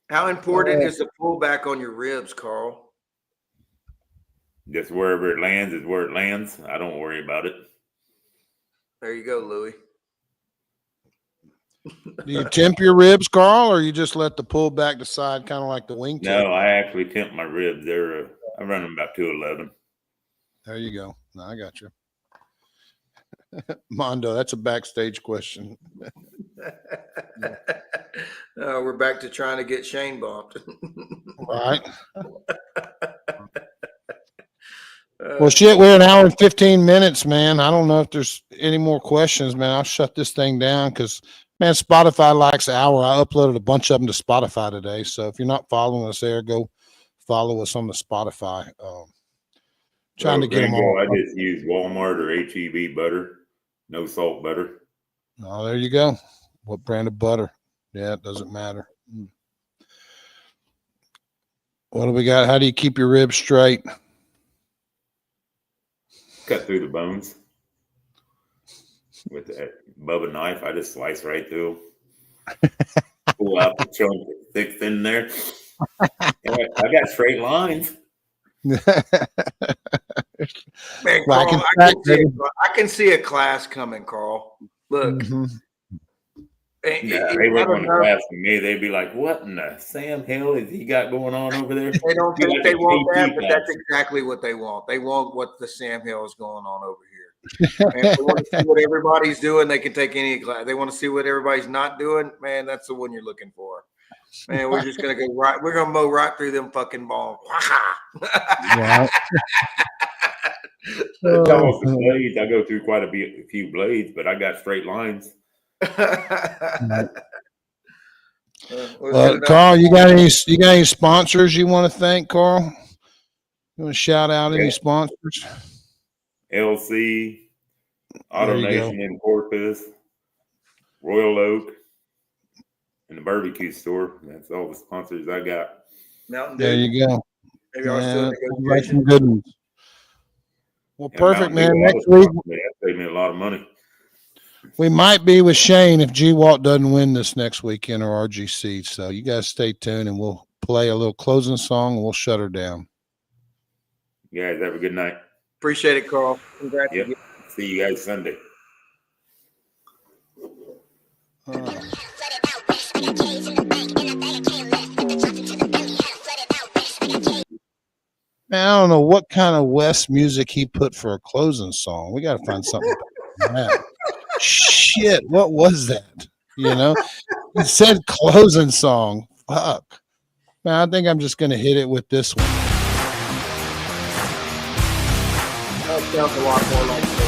How important is the pullback on your ribs, Carl? Just wherever it lands is where it lands. I don't worry about it. There you go, Louie. Do you temp your ribs, Carl, or you just let the pull back decide, kind of like the wing tip? No, I actually temp my ribs. I run them about 211. There you go. No, I got you. Mondo, that's a backstage question. We're back to trying to get Shane bumped. Right. Well, shit, we're an hour and 15 minutes, man. I don't know if there's any more questions, man. I'll shut this thing down because, man, Spotify likes an hour. I uploaded a bunch of them to Spotify today. So if you're not following us there, go follow us on the Spotify. Trying to get them all. I just use Walmart or HEB butter. No salt butter. Oh, there you go. What brand of butter? Yeah, it doesn't matter. What do we got? How do you keep your ribs straight? Cut through the bones with that Bubba knife. I just slice right through. Pull out the chunk thick in there. I got straight lines. Man, Carl, I can see a class coming, Carl. Look. Mm-hmm. Yeah, they were going to ask me. They'd be like, "What in the Sam hell has he got going on over there?" They don't think they want that, but that's exactly what they want. They want what the Sam Hill is going on over here. And if they want to see what everybody's doing, they can take any class. They want to see what everybody's not doing. Man, that's the one you're looking for. Man, we're just gonna go right. We're gonna mow right through them fucking balls. Yeah. It's almost the blades. I go through quite a few blades, but I got straight lines. Well, Carl, you got any sponsors you want to thank, Carl? You want to shout out any sponsors? LC, Auto Nation in Corpus, Royal Oak, and the barbecue store. That's all the sponsors I got. Mountain Dew. There you go. Maybe I was still That's some good ones. Well, Yeah, perfect, Mountain man. Dew, Next week that saved me a lot of money. we might be with Shane if G-Walt doesn't win this next weekend or RGC. So you guys stay tuned, and we'll play a little closing song, and we'll shut her down. You guys have a good night. Appreciate it, Carl. Congrats. Yep. See you guys Sunday. Man, I don't know what kind of West music he put for a closing song. We got to find something. Shit, what was that? You know, he said closing song. Fuck. Man, I think I'm just going to hit it with this one. That sounds a lot more like